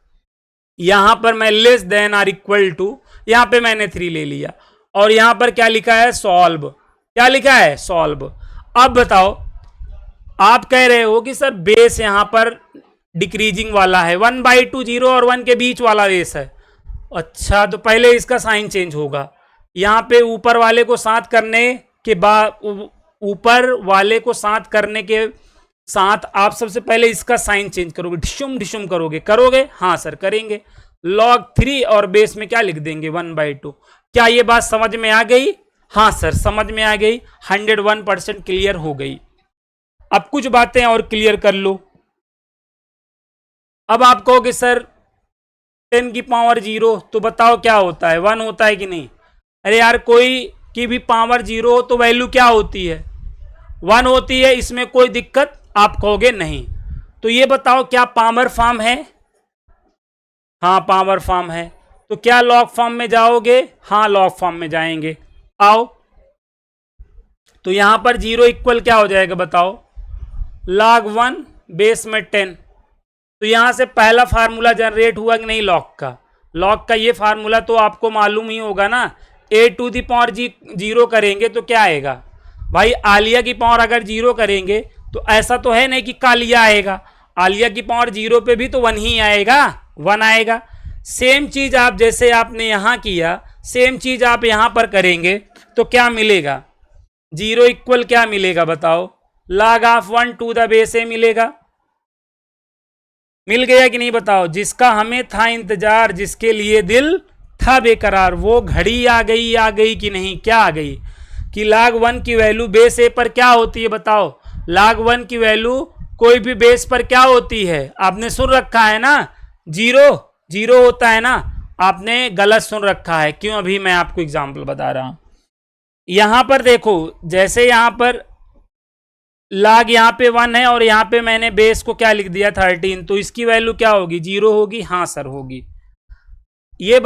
यहां पर मैं less than or equal to, यहां पे मैंने 3 ले लिया और यहां पर क्या लिखा है? सॉल्व। क्या लिखा है? सॉल्व। अब बताओ, आप कह रहे हो कि सर बेस यहां पर डिक्रीजिंग वाला है, 1/2 0 और 1 के बीच वाला बेस है। अच्छा, तो पहले इसका साइन चेंज होगा। यहां पे ऊपर वाले को साथ करने के बाद, ऊपर वाले को साथ करने के साथ आप सबसे पहले इसका साइन चेंज करोगे, ढिशुम ढिशुम करोगे? हाँ सर करेंगे। log 3 और बेस में क्या लिख देंगे? 1/2। क्या ये बात समझ में आ गई? हाँ सर समझ में आ गई, 101% क्लियर हो गई। अब कुछ बातें और क्लियर कर लो। अब आप कहोगे सर 10 की पावर 0, तो बताओ क्या होता है? 1 होता है कि नहीं? अरे यार, कोई की भी पावर 0 हो तो वैल्यू क्या होती है? 1 होती है, इसमें कोई दिक्कत? आप कहोगे नहीं। तो ये बताओ क्या पावर फॉर्म है? हाँ पावर फॉर्म है। तो क्या लॉग फॉर्म में जाओगे? हाँ लॉग फॉर्म में जाएंगे। आओ, तो यहां पर 0 इक्वल क्या हो जाएगा बताओ? log 1 बेस में 10। तो यहां से पहला फार्मूला जनरेट हुआ कि नहीं लॉग का? लॉग का ये फार्मूला तो आपको मालूम ही होगा ना, a⁴ करेंगे तो क्या आएगा भाई? आलिया की पावर अगर 0 करेंगे तो ऐसा तो है नहीं कि कालिया आएगा, आलिया की पावर 0 पे भी तो 1 ही आएगा, 1 आएगा। सेम चीज आप जैसे आपने यहां किया, सेम चीज आप यहां पर करेंगे तो क्या मिलेगा? 0 इक्वल क्या मिलेगा बताओ? log of 1 to the base A मिलेगा। मिल गया कि नहीं बताओ? जिसका हमें था इंतजार, जिसके लिए दिल था बेकरार, वो घड़ी आ गई कि नहीं? क्या आ गई? कि log 1 की वैल्यू बेस ए पर क्या होती है बताओ? log 1 की वैल्यू कोई भी बेस पर क्या होती है? आपने सुन रखा है ना, 0 होता है ना। आपने गलत सुन रखा है। क्यों? अभी मैं आपको एग्जाम्पल बता रहा हूं। यहां पर देखो, जैसे यहां पर log यहां पे 1 है और यहां पे मैंने बेस को क्या लिख दिया? 13, तो इसकी वैल्यू क्या होगी? 0 होगी। हाँ सर होगी। ये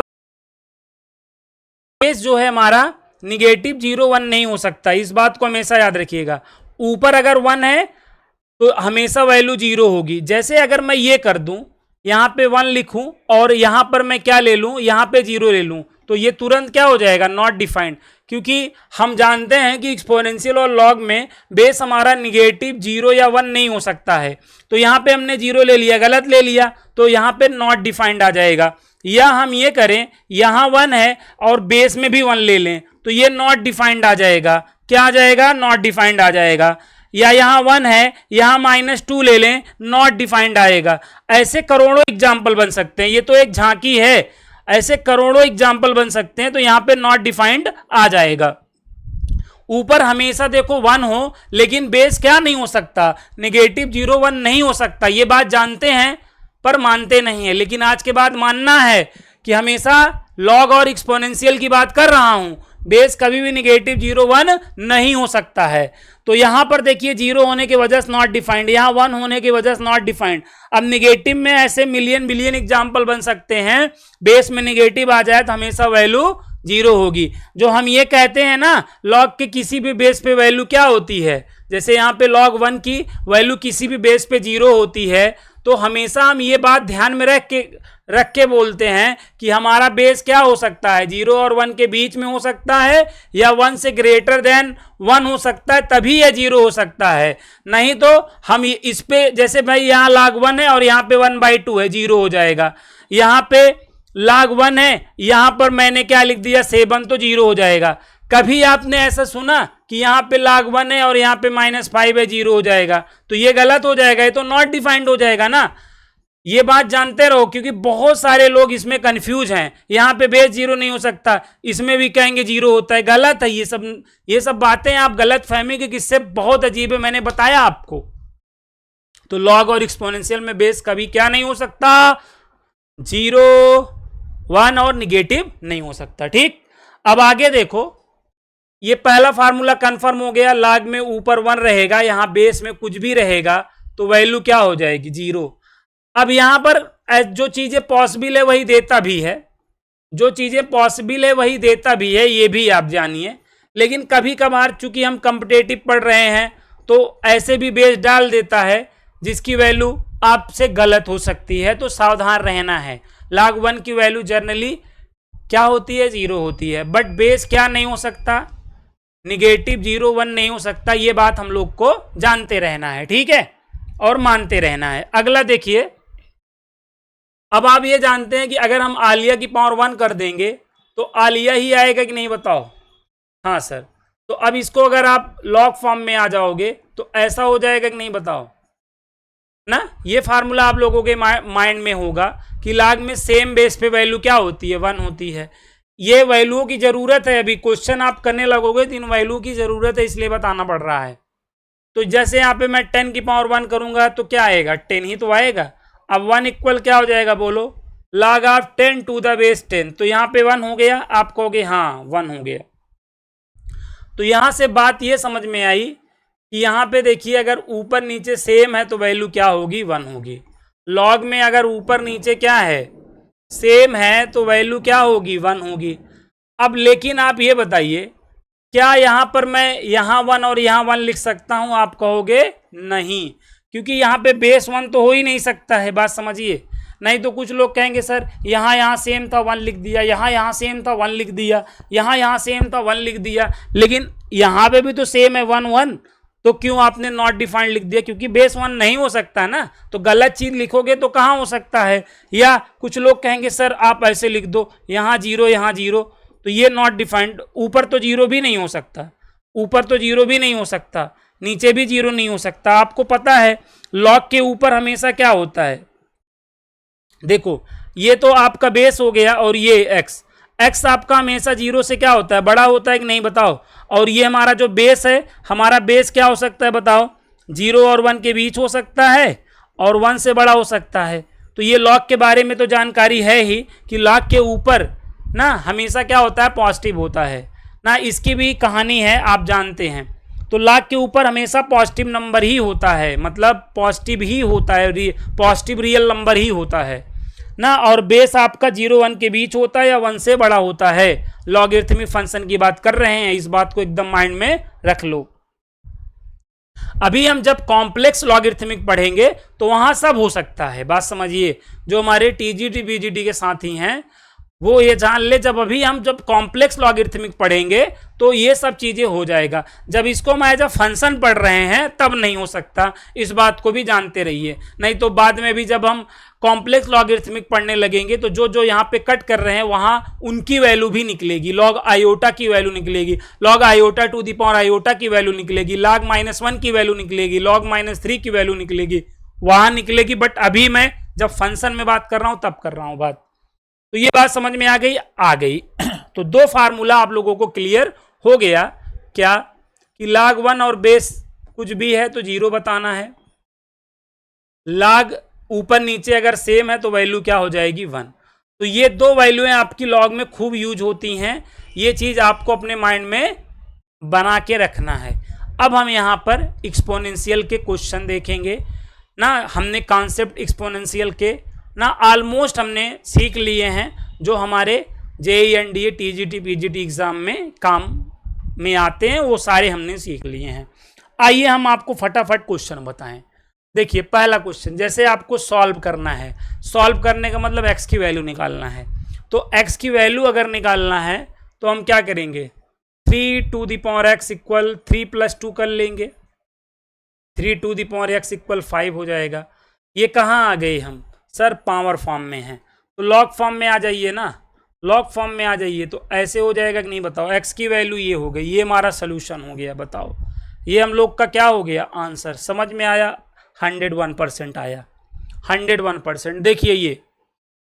बेस जो है हमारा निगेटिव 0 1 नहीं हो सकता, इस बात को हमेशा याद रखिएगा। ऊपर अगर 1 है तो हमेशा वैल्यू 0 होगी। जैसे अगर मैं ये कर दूं, यहां पे 1 लिखूं और यहां पर मैं क्या ले लूं? यहां पे 0 ले लूं, तो ये तुरंत क्या हो जाएगा? Not defined. क्योंकि हम जानते हैं कि एक्सपोनेंशियल और लॉग में बेस हमारा निगेटिव 0 या 1 नहीं हो सकता है। तो यहां पे हमने 0 ले लिया, गलत ले लिया, तो यहां पे नॉट डिफाइंड आ जाएगा। या हम ये करें, यहां 1 है और बेस में भी 1 ले लें, तो ये नॉट डिफाइंड आ जाएगा। क्या आ जाएगा? नॉट डिफाइंड आ जाएगा। या यहां 1 है, यहां -2 ले लें, नॉट डिफाइंड आएगा। ऐसे करोड़ों एग्जाम्पल बन सकते हैं, ये तो एक झांकी है, ऐसे करोड़ों एग्जाम्पल बन सकते हैं। तो यहां पे नॉट डिफाइंड आ जाएगा। ऊपर हमेशा देखो 1 हो, लेकिन बेस क्या नहीं हो सकता? निगेटिव 0 1 नहीं हो सकता। ये बात जानते हैं पर मानते नहीं है, लेकिन आज के बाद मानना है कि हमेशा लॉग और एक्सपोनेंशियल की बात कर रहा हूं, बेस कभी भी निगेटिव 0 1 नहीं हो सकता है। तो यहां पर देखिए 0 होने की वजह से नॉट डिफाइंड, यहां 1 होने की वजह से नॉट डिफाइंड। अब निगेटिव में ऐसे मिलियन बिलियन एग्जाम्पल बन सकते हैं, बेस में निगेटिव आ जाए तो हमेशा वैल्यू 0 होगी। जो हम ये कहते हैं ना, लॉग के किसी भी बेस पे वैल्यू क्या होती है? जैसे यहां पे log 1 की वैल्यू किसी भी बेस पे 0 होती है, तो हमेशा हम ये बात ध्यान में रख के बोलते हैं कि हमारा बेस क्या हो सकता है? 0 और 1 के बीच में हो सकता है, या 1 से ग्रेटर देन 1 हो सकता है, तभी यह 0 हो सकता है। नहीं तो हम इस पे, जैसे भाई यहाँ log 1 है और यहाँ पे 1/2 है, 0 हो जाएगा। यहाँ पे log 1 है, यहां पर मैंने क्या लिख दिया? 7, तो 0 हो जाएगा। कभी आपने ऐसा सुना कि यहां पे log 1 है और यहां पे -5 है, 0 हो जाएगा? तो ये गलत हो जाएगा, ये तो नॉट डिफाइंड हो जाएगा ना। ये बात जानते रहो, क्योंकि बहुत सारे लोग इसमें कंफ्यूज हैं। यहां पे बेस 0 नहीं हो सकता, इसमें भी कहेंगे 0 होता है। गलत है ये सब बातें आप गलत फहमी के किस्से बहुत अजीब है, मैंने बताया आपको। तो लॉग और एक्सपोनेंशियल में बेस कभी क्या नहीं हो सकता? 0 1 और निगेटिव नहीं हो सकता। ठीक, अब आगे देखो, ये पहला फार्मूला कंफर्म हो गया। log में ऊपर 1 रहेगा, यहां बेस में कुछ भी रहेगा तो वैल्यू क्या हो जाएगी? 0। अब यहां पर जो चीजें पॉसिबल है वही देता भी है, जो चीजें पॉसिबल है वही देता भी है, ये भी आप जानिए। लेकिन कभी कभार चूंकि हम कॉम्पिटेटिव पढ़ रहे हैं तो ऐसे भी बेस डाल देता है जिसकी वैल्यू आपसे गलत हो सकती है, तो सावधान रहना है। log 1 की वैल्यू जनरली क्या होती है, 0 होती है, बट बेस क्या नहीं हो सकता, निगेटिव 0 1 नहीं हो सकता। ये बात हम लोग को जानते रहना है, ठीक है, और मानते रहना है। अगला देखिए, अब आप ये जानते हैं कि अगर हम आलिया की पावर 1 कर देंगे तो आलिया ही आएगा कि नहीं, बताओ। हाँ सर, तो अब इसको अगर आप लॉग फॉर्म में आ जाओगे तो ऐसा हो जाएगा कि नहीं, बताओ ना। ये फार्मूला आप लोगों के माइंड में होगा कि log में सेम बेस पे वैल्यू क्या होती है, 1 होती है। ये वैल्यूओं की जरूरत है, अभी क्वेश्चन आप करने लगोगे तो इन वैल्यू की जरूरत है, इसलिए बताना पड़ रहा है। तो जैसे यहाँ पे मैं 10 की पावर 1 करूंगा तो क्या आएगा, 10 ही तो आएगा। अब 1 इक्वल क्या हो जाएगा, बोलो, log of 10 to the base 10। तो यहाँ पे 1 हो गया, आप कहोगे हाँ 1 हो गया। तो यहां से बात ये समझ में आई कि यहाँ पे देखिए अगर ऊपर नीचे सेम है तो वैल्यू क्या होगी, 1 होगी। लॉग में अगर ऊपर नीचे क्या है, सेम है, तो वैल्यू क्या होगी, 1 होगी। अब लेकिन आप ये बताइए, क्या यहां पर मैं यहाँ 1 और यहाँ 1 लिख सकता हूं, आप कहोगे नहीं, क्योंकि यहाँ पे बेस 1 तो हो ही नहीं सकता है, बात समझिए। नहीं तो कुछ लोग कहेंगे सर यहाँ सेम था 1 लिख दिया, यहाँ सेम था 1 लिख दिया, यहाँ सेम था 1 लिख दिया, लेकिन यहाँ पे भी तो सेम है 1 1, तो क्यों आपने नॉट डिफाइंड लिख दिया, क्योंकि बेस 1 नहीं हो सकता ना। तो गलत चीज लिखोगे तो कहाँ हो सकता है। या कुछ लोग कहेंगे सर आप ऐसे लिख दो, यहाँ 0 यहाँ 0, तो ये नॉट डिफाइंड, ऊपर तो 0 भी नहीं हो सकता, ऊपर तो 0 भी नहीं हो सकता, नीचे भी 0 नहीं हो सकता। आपको पता है लॉग के ऊपर हमेशा क्या होता है, देखो ये तो आपका बेस हो गया, और ये एक्स आपका हमेशा 0 से क्या होता है, बड़ा होता है कि नहीं, बताओ। और ये हमारा जो बेस है, हमारा बेस क्या हो सकता है, बताओ, 0 और 1 के बीच हो सकता है और 1 से बड़ा हो सकता है। तो ये लॉग के बारे में तो जानकारी है ही कि लॉग के ऊपर ना हमेशा क्या होता है, पॉजिटिव होता है ना। इसकी भी कहानी है, आप जानते हैं। तो लॉग के ऊपर हमेशा पॉजिटिव नंबर ही होता है, मतलब पॉजिटिव ही होता है, पॉजिटिव रियल नंबर ही होता है ना। और बेस आपका 0 1 के बीच होता है या 1 से बड़ा होता है। लॉगरिथमिक फंक्शन की बात कर रहे हैं, इस बात को एकदम माइंड में रख लो। अभी हम जब कॉम्प्लेक्स लॉगरिथमिक पढ़ेंगे तो वहां सब हो सकता है, बात समझिए। जो हमारे टीजीटी बीजीटी के साथी हैं वो ये जान ले, जब कॉम्प्लेक्स लॉगरिथमिक पढ़ेंगे तो ये सब चीजें हो जाएगा। जब इसको हम एज अ फंक्शन पढ़ रहे हैं तब नहीं हो सकता, इस बात को भी जानते रहिए। नहीं तो बाद में भी जब हम कॉम्प्लेक्स लॉगरिथमिक पढ़ने लगेंगे तो जो यहाँ पे कट कर रहे हैं वहां उनकी वैल्यू भी निकलेगी, लॉग आयोटा की वैल्यू निकलेगी, log iota to the power iota की वैल्यू निकलेगी, लॉग -1 की वैल्यू निकलेगी, लॉग -3 की वैल्यू निकलेगी, वहां निकलेगी। बट अभी मैं जब फंक्शन में बात कर रहा हूं तब कर रहा हूं बात। तो ये बात समझ में आ गई। तो 2 फार्मूला आप लोगों को क्लियर हो गया, क्या कि log 1 और बेस कुछ भी है तो 0 बताना है, log ऊपर नीचे अगर सेम है तो वैल्यू क्या हो जाएगी, 1। तो ये 2 वैल्यूएं आपकी लॉग में खूब यूज होती हैं, ये चीज आपको अपने माइंड में बना के रखना है। अब हम यहां पर एक्सपोनेंशियल के क्वेश्चन देखेंगे ना। हमने कॉन्सेप्ट एक्सपोनेंशियल के ना ऑलमोस्ट हमने सीख लिए हैं, जो हमारे JEE NDA TGT PGT exam में काम में आते हैं, वो सारे हमने सीख लिए हैं। आइए हम आपको फटाफट क्वेश्चन बताएं। देखिए पहला क्वेश्चन, जैसे आपको सॉल्व करना है, सॉल्व करने का मतलब एक्स की वैल्यू निकालना है। तो एक्स की वैल्यू अगर निकालना है तो हम क्या करेंगे, 3 to the power x equal 3 + 2 कर लेंगे, 3 to the power x equal 5 हो जाएगा। ये कहाँ आ गए हम, सर पावर फॉर्म में है, तो लॉग फॉर्म में आ जाइए ना, लॉग फॉर्म में आ जाइए। तो ऐसे हो जाएगा कि नहीं, बताओ। एक्स की वैल्यू ये हो गई, ये हमारा सोल्यूशन हो गया, बताओ। ये हम लोग का क्या हो गया, आंसर। समझ में आया, 101% आया, 101%। देखिए ये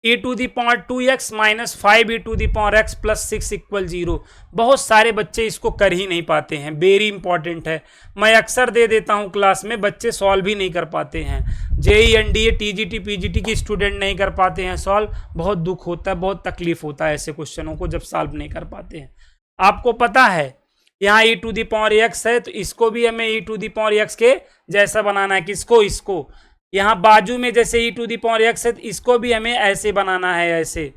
e to the power 2x - 5 e to the power x + 6 = 0। बहुत सारे बच्चे इसको कर ही नहीं पाते हैं, वेरी इंपॉर्टेंट है। मैं अक्सर दे देता हूं क्लास में, बच्चे सॉल्व ही नहीं कर पाते हैं। जेईई एनडीए टीजीटी पीजीटी की स्टूडेंट नहीं कर पाते हैं सॉल्व, बहुत दुख होता है, बहुत तकलीफ होता है ऐसे क्वेश्चनों को जब सॉल्व नहीं कर पाते हैं। आपको पता है यहाँ e to the power x है, तो इसको भी हमें e to the power x के जैसा बनाना है। किसको, इसको। यहाँ बाजू में जैसे ई टू दी पावर एक्स है, तो इसको भी हमें ऐसे बनाना है, ऐसे।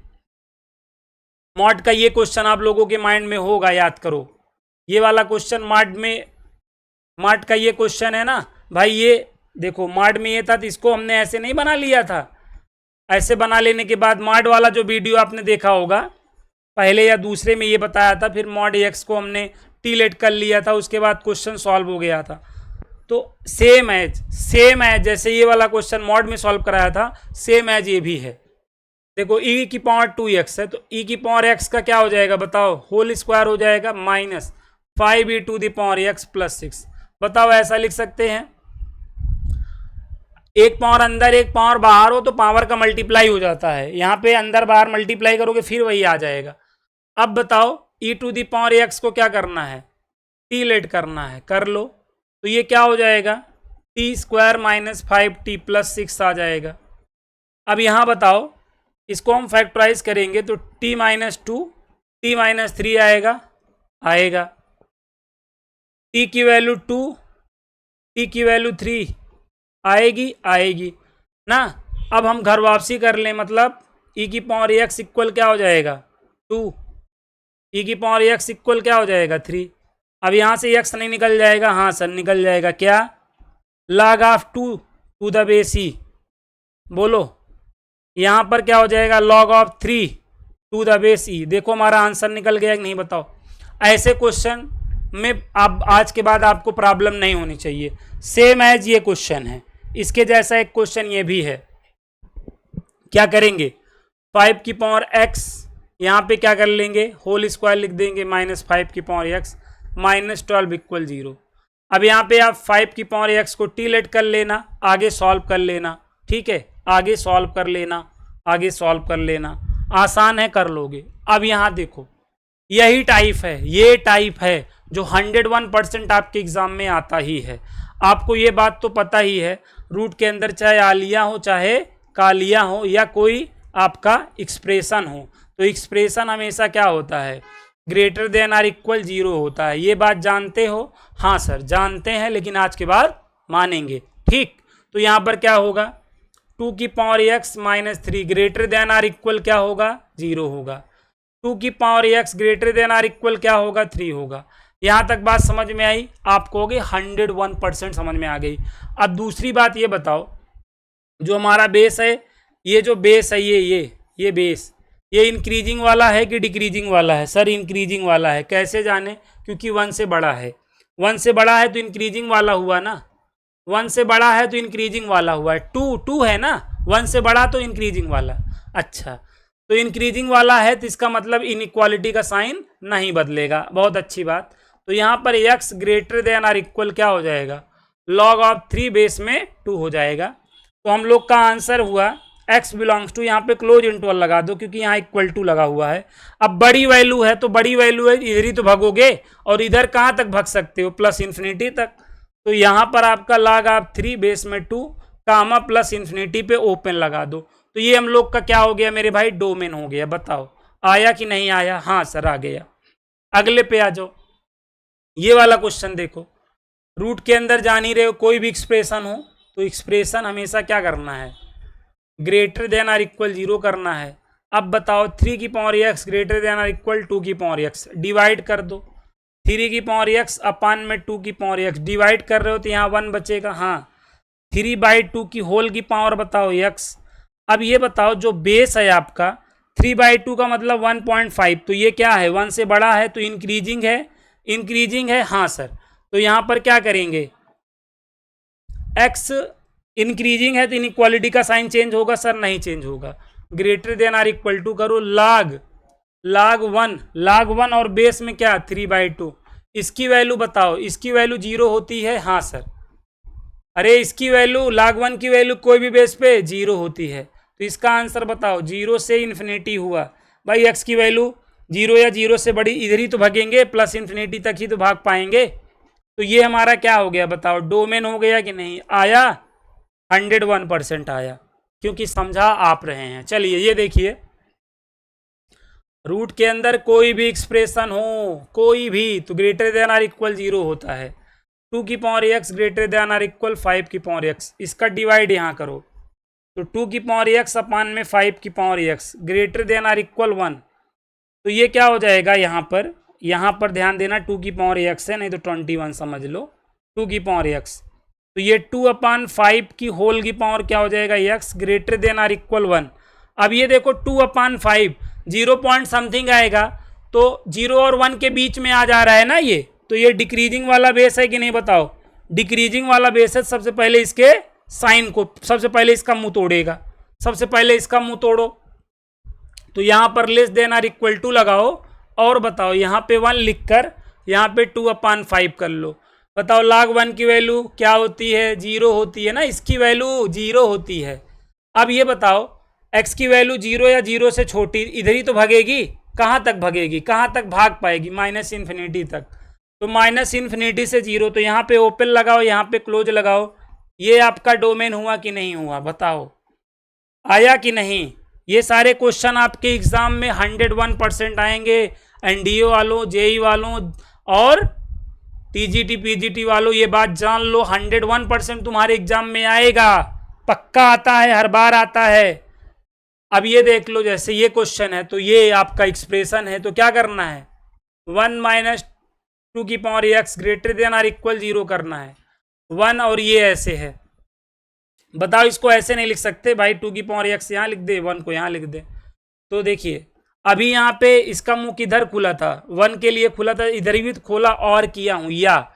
मॉड का ये क्वेश्चन आप लोगों के माइंड में होगा, याद करो ये वाला क्वेश्चन मॉड का ये क्वेश्चन है ना भाई। ये देखो मॉड में ये था, तो इसको हमने ऐसे नहीं बना लिया था। ऐसे बना लेने के बाद मॉड वाला जो वीडियो आपने देखा होगा पहले या दूसरे में, ये बताया था, फिर मॉड एक्स को हमने टी लेट कर लिया था, उसके बाद क्वेश्चन सॉल्व हो गया था। तो सेम एज जैसे ये वाला क्वेश्चन मॉड में सॉल्व कराया था, सेम एज ये भी है। देखो e की पावर 2x है, तो e की पावर x का क्या हो जाएगा बताओ, होल स्क्वायर हो जाएगा, minus 5e to the power x plus 6। बताओ ऐसा लिख सकते हैं। एक पावर अंदर एक पावर बाहर हो तो पावर का मल्टीप्लाई हो जाता है, यहाँ पे अंदर बाहर मल्टीप्लाई करोगे फिर वही आ जाएगा। अब बताओ e to the power x को क्या करना है, टी लेट करना है, कर लो। तो ये क्या हो जाएगा, T square minus 5t plus 6 आ जाएगा। अब यहाँ बताओ इसको हम फैक्टराइज करेंगे तो t माइनस 2 t माइनस 3 आएगा, t की वैल्यू 2 t की वैल्यू 3 आएगी ना। अब हम घर वापसी कर लें, मतलब e की पावर x इक्वल क्या हो जाएगा 2, e की पावर x इक्वल क्या हो जाएगा 3। अब यहाँ से x नहीं निकल जाएगा, हाँ सर निकल जाएगा, क्या log of 2 to the base e। बोलो यहाँ पर क्या हो जाएगा, log of 3 to the base e। देखो हमारा आंसर निकल गया कि नहीं बताओ। ऐसे क्वेश्चन में अब आज के बाद आपको प्रॉब्लम नहीं होनी चाहिए। सेम एज ये क्वेश्चन है, इसके जैसा एक क्वेश्चन ये भी है। क्या करेंगे, 5 की पावर x यहाँ पे क्या कर लेंगे, होल स्क्वायर लिख देंगे, माइनस 5 की पावर x माइनस 12 इक्वल 0। अब यहाँ पे आप 5 की पावर x को टी लेट कर लेना, आगे सॉल्व कर लेना, ठीक है, आगे सॉल्व कर लेना, आसान है, कर लोगे। अब यहाँ देखो यही टाइप है, ये टाइप है जो 101% आपके एग्जाम में आता ही है। आपको ये बात तो पता ही है, रूट के अंदर चाहे आलिया हो चाहे कालिया हो या कोई आपका एक्सप्रेशन हो, तो एक्सप्रेशन हमेशा क्या होता है, ग्रेटर देन आर इक्वल 0 होता है। ये बात जानते हो? हाँ सर जानते हैं, लेकिन आज के बाद मानेंगे, ठीक। तो यहाँ पर क्या होगा, 2 की power x minus 3 greater than or equal क्या होगा, 0 होगा। 2 की power x greater than or equal क्या होगा, 3 होगा। यहाँ तक बात समझ में आई? आप कहोगे 101% समझ में आ गई। अब दूसरी बात ये बताओ, जो हमारा बेस है, ये जो बेस है, ये बेस, ये इंक्रीजिंग वाला है कि डिक्रीजिंग वाला है? सर इंक्रीजिंग वाला है। कैसे जाने? क्योंकि 1 से बड़ा है, 1 से बड़ा है तो इंक्रीजिंग वाला हुआ ना, 1 से बड़ा है तो इंक्रीजिंग वाला हुआ है। 2 है ना, 1 से बड़ा तो इंक्रीजिंग वाला। अच्छा, तो इंक्रीजिंग वाला है तो इसका मतलब इनइक्वालिटी का साइन नहीं बदलेगा, बहुत अच्छी बात। तो यहाँ पर x greater than or equal क्या हो जाएगा, log ऑफ 3 बेस में 2 हो जाएगा। तो हम लोग का आंसर हुआ x बिलोंग्स टू, यहाँ पे क्लोज इंटरवल लगा दो क्योंकि यहाँ इक्वल टू लगा हुआ है। अब बड़ी वैल्यू है तो बड़ी वैल्यू है, इधर ही तो भगोगे, और इधर कहाँ तक भग सकते हो, प्लस इन्फिनिटी तक। तो यहाँ पर आपका log ऑफ 3 बेस में 2 कामा प्लस इन्फिनिटी पे ओपन लगा दो। तो ये हम लोग का क्या हो गया मेरे भाई, डोमेन हो गया। बताओ आया कि नहीं आया? हाँ सर आ गया। अगले पे आ जाओ, ये वाला क्वेश्चन देखो। रूट के अंदर जान ही रहे हो, कोई भी एक्सप्रेशन हो तो एक्सप्रेशन हमेशा क्या करना है, ग्रेटर देन आर इक्वल 0 करना है। अब बताओ 3 की power x greater than or equal 2 की पावर x, डिवाइड कर दो। 3 की पावर x अपान में 2 की पावर x डिवाइड कर रहे हो तो यहाँ 1 बचेगा। हाँ, 3/2 की होल की पावर बताओ x। अब ये बताओ जो बेस है आपका 3/2 का मतलब 1.5, तो ये क्या है, 1 से बड़ा है तो इंक्रीजिंग है, हाँ सर। तो यहाँ पर क्या करेंगे, x इंक्रीजिंग है तो इनइक्वालिटी का साइन चेंज होगा? सर नहीं चेंज होगा। Greater than or equal to करो, log 1 और बेस में क्या 3/2। इसकी वैल्यू बताओ, इसकी वैल्यू 0 होती है? हाँ सर। अरे इसकी वैल्यू log 1 की वैल्यू कोई भी बेस पे 0 होती है, तो इसका आंसर बताओ। 0 से इन्फिनिटी हुआ भाई, x की वैल्यू 0 या 0 से बड़ी, इधर ही तो भागेंगे, प्लस इन्फिनिटी तक ही तो भाग पाएंगे। तो ये हमारा क्या हो गया बताओ, डोमेन हो गया कि नहीं? आया, 101% आया, क्योंकि समझा आप रहे हैं। चलिए ये देखिए, रूट के अंदर कोई भी एक्सप्रेशन हो, कोई भी, तो ग्रेटर देन आर इक्वल 0 होता है। 2 की power x greater than or equal 5 की पावर एक्स, इसका डिवाइड यहाँ करो तो 2 की पावर एक्स अपान में 5 की power x greater than or equal 1, तो ये क्या हो जाएगा यहाँ पर ध्यान देना 2 की पावर एक्स है, नहीं तो 21 समझ लो 2 की पावर एक्स, तो ये 2/5 की होल की पावर क्या हो जाएगा x greater than or equal 1। अब ये देखो 2/5 0 पॉइंट समथिंग आएगा, तो 0 और 1 के बीच में आ जा रहा है ना ये, तो ये डिक्रीजिंग वाला बेस है कि नहीं बताओ, डिक्रीजिंग वाला बेस है। सबसे पहले इसके साइन को, सबसे पहले इसका मुंह तोड़ेगा, सबसे पहले इसका मुंह तोड़ो, तो यहाँ पर less than or equal to लगाओ और बताओ यहाँ पे 1 लिखकर यहाँ पे 2/5 कर लो। बताओ log 1 की वैल्यू क्या होती है, 0 होती है ना, इसकी वैल्यू 0 होती है। अब ये बताओ x की वैल्यू 0 या 0 से छोटी इधर ही तो भागेगी, कहाँ तक भागेगी, कहाँ तक भाग पाएगी, -इन्फिनिटी तक, तो -इन्फिनिटी से 0, तो यहाँ पे ओपन लगाओ, यहाँ पे क्लोज लगाओ, ये आपका डोमेन हुआ कि नहीं हुआ, बताओ आया कि नहीं। ये सारे क्वेश्चन आपके एग्जाम में 101% आएंगे, एनडीए वालों, जेई वालों और टीजीटी पीजीटी वालों, ये बात जान लो 101% तुम्हारे एग्जाम में आएगा, पक्का आता है, हर बार आता है। अब ये देख लो, जैसे ये क्वेश्चन है तो ये आपका एक्सप्रेशन है, तो क्या करना है 1 - 2 की power x greater than or equal 0 करना है 1, और ये ऐसे है। बताओ इसको ऐसे नहीं लिख सकते भाई, 2 की पावर एक्स यहाँ लिख दे, 1 को यहाँ लिख दे। तो देखिए अभी यहाँ पे इसका मुंह किधर खुला था, 1 के लिए खुला था, इधर भी तो खोला और किया हूँ, या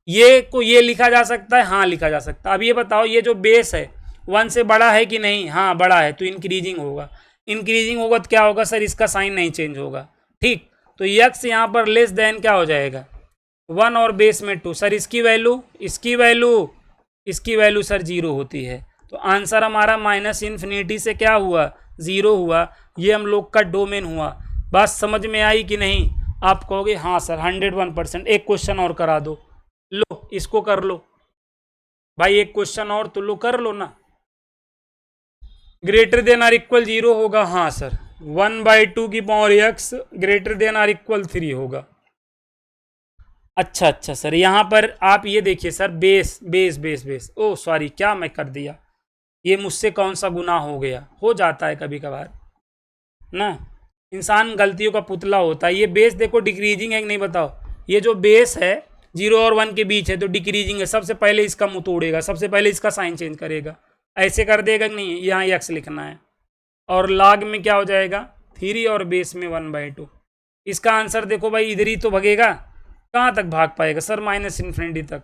ये को ये लिखा जा सकता है, हाँ लिखा जा सकता है। अब ये बताओ ये जो बेस है 1 से बड़ा है कि नहीं, हाँ बड़ा है, तो इंक्रीजिंग होगा, इंक्रीजिंग होगा तो क्या होगा सर, इसका साइन नहीं चेंज होगा, ठीक। तो यक्स यहाँ पर लेस देन क्या हो जाएगा 1 और बेस में 2, सर इसकी वैल्यू सर 0 होती है, तो आंसर हमारा -इन्फिनिटी से क्या हुआ 0 हुआ, ये हम लोग का डोमेन हुआ। बात समझ में आई कि नहीं, आप कहोगे हाँ सर 101%। एक क्वेश्चन और करा दो, लो इसको कर लो भाई, एक क्वेश्चन और तो लो, कर लो ना। ग्रेटर देन आर इक्वल 0 होगा, हाँ सर 1/2 की power x greater than or equal 3 होगा। अच्छा सर, यहाँ पर आप ये देखिए सर, बेस ओ सॉरी, क्या मैं कर दिया, ये मुझसे कौन सा गुनाह हो गया, हो जाता है कभी कभार ना, इंसान गलतियों का पुतला होता है। ये बेस देखो डिक्रीजिंग है कि नहीं बताओ, ये जो बेस है 0 और 1 के बीच है तो डिक्रीजिंग है, सबसे पहले इसका मुंह तोड़ेगा, सबसे पहले इसका साइन चेंज करेगा, ऐसे कर देगा कि नहीं, यहाँ एक्स लिखना है, और लॉग में क्या हो जाएगा 3 और बेस में 1/2। इसका आंसर देखो भाई, इधर ही तो भगेगा, कहाँ तक भाग पाएगा सर, -इन्फिनिटी तक।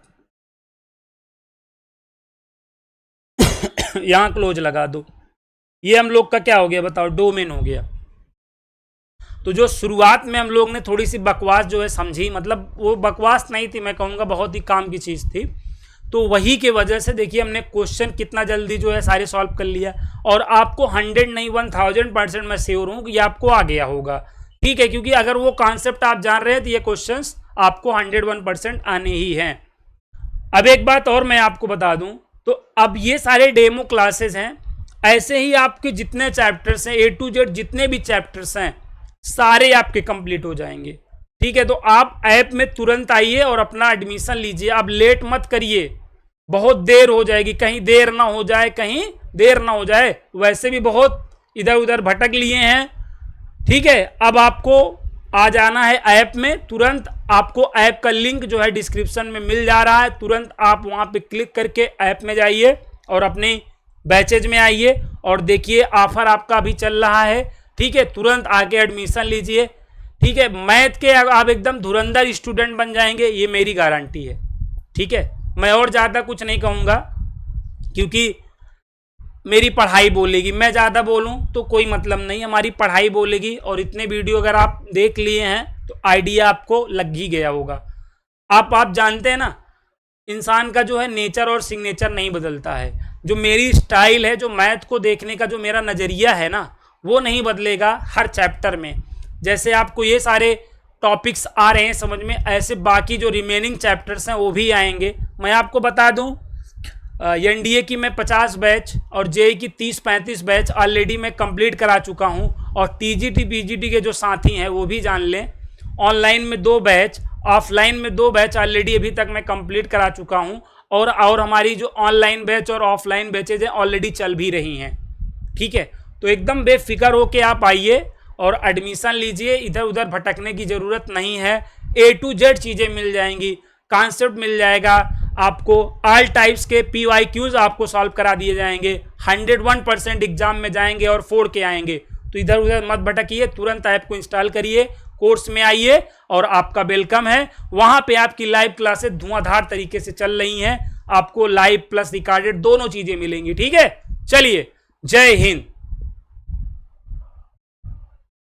यहाँ क्लोज लगा दो, ये हम लोग का क्या हो गया बताओ, डोमेन हो गया। तो जो शुरुआत में हम लोग ने थोड़ी सी बकवास जो है समझी, मतलब वो बकवास नहीं थी, मैं कहूँगा बहुत ही काम की चीज़ थी, तो वही के वजह से देखिए हमने क्वेश्चन कितना जल्दी जो है सारे सॉल्व कर लिया, और आपको 100 नहीं 1000% मैं श्योर हूँ कि ये आपको आ गया होगा, ठीक है, क्योंकि अगर वो कॉन्सेप्ट आप जान रहे हैं तो ये क्वेश्चंस आपको 101% आने ही हैं। अब एक बात और मैं आपको बता दूं, तो अब ये सारे डेमो क्लासेस हैं, ऐसे ही आपके जितने चैप्टर्स हैं A to Z, जितने भी चैप्टर्स हैं सारे आपके कंप्लीट हो जाएंगे, ठीक है। तो आप ऐप में तुरंत आइए और अपना एडमिशन लीजिए, आप लेट मत करिए, बहुत देर हो जाएगी, कहीं देर ना हो जाए, वैसे भी बहुत इधर उधर भटक लिए हैं, ठीक है। अब आपको आ जाना है ऐप में, तुरंत आपको ऐप का लिंक जो है डिस्क्रिप्शन में मिल जा रहा है, तुरंत आप वहां पे क्लिक करके ऐप में जाइए और अपने बैचेज में आइए, और देखिए ऑफर आपका अभी चल रहा है, ठीक है, तुरंत आके एडमिशन लीजिए, ठीक है। मैथ के आप एकदम धुरंधर स्टूडेंट बन जाएंगे, ये मेरी गारंटी है, ठीक है। मैं और ज़्यादा कुछ नहीं कहूँगा, क्योंकि मेरी पढ़ाई बोलेगी, मैं ज़्यादा बोलूँ तो कोई मतलब नहीं, हमारी पढ़ाई बोलेगी, और इतने वीडियो अगर आप देख लिए हैं तो आइडिया आपको लग ही गया होगा। आप जानते हैं ना, इंसान का जो है नेचर और सिग्नेचर नहीं बदलता है, जो मेरी स्टाइल है, जो मैथ को देखने का जो मेरा नज़रिया है ना, वो नहीं बदलेगा हर चैप्टर में। जैसे आपको ये सारे टॉपिक्स आ रहे हैं समझ में, ऐसे बाकी जो रिमेनिंग चैप्टर्स हैं वो भी आएंगे। मैं आपको बता दूं, एनडीए की मैं 50 बैच और जेई की 30-35 बैच ऑलरेडी मैं कंप्लीट करा चुका हूं, और टीजीटी पीजीटी के जो साथी हैं वो भी जान लें, ऑनलाइन में 2 बैच ऑफलाइन में 2 बैच ऑलरेडी अभी तक मैं कंप्लीट करा चुका हूं, और हमारी जो ऑनलाइन बैच और ऑफलाइन बैचेज हैं ऑलरेडी चल भी रही हैं। ठीक है, तो एकदम बेफिक्र होके आप आइए और एडमिशन लीजिए, इधर उधर भटकने की जरूरत नहीं है। A to Z चीजें मिल जाएंगी, कॉन्सेप्ट मिल जाएगा आपको, ऑल टाइप्स के PYQs आपको सॉल्व करा दिए जाएंगे, 101% एग्जाम में जाएंगे और फोड़ के आएंगे। तो इधर उधर मत भटकिए, तुरंत ऐप को इंस्टॉल करिए, कोर्स में आइए और आपका वेलकम है। वहां पे आपकी लाइव क्लासेस धुआंधार तरीके से चल रही हैं, आपको लाइव प्लस रिकॉर्डेड दोनों चीजें मिलेंगी। ठीक है, चलिए, जय हिंद।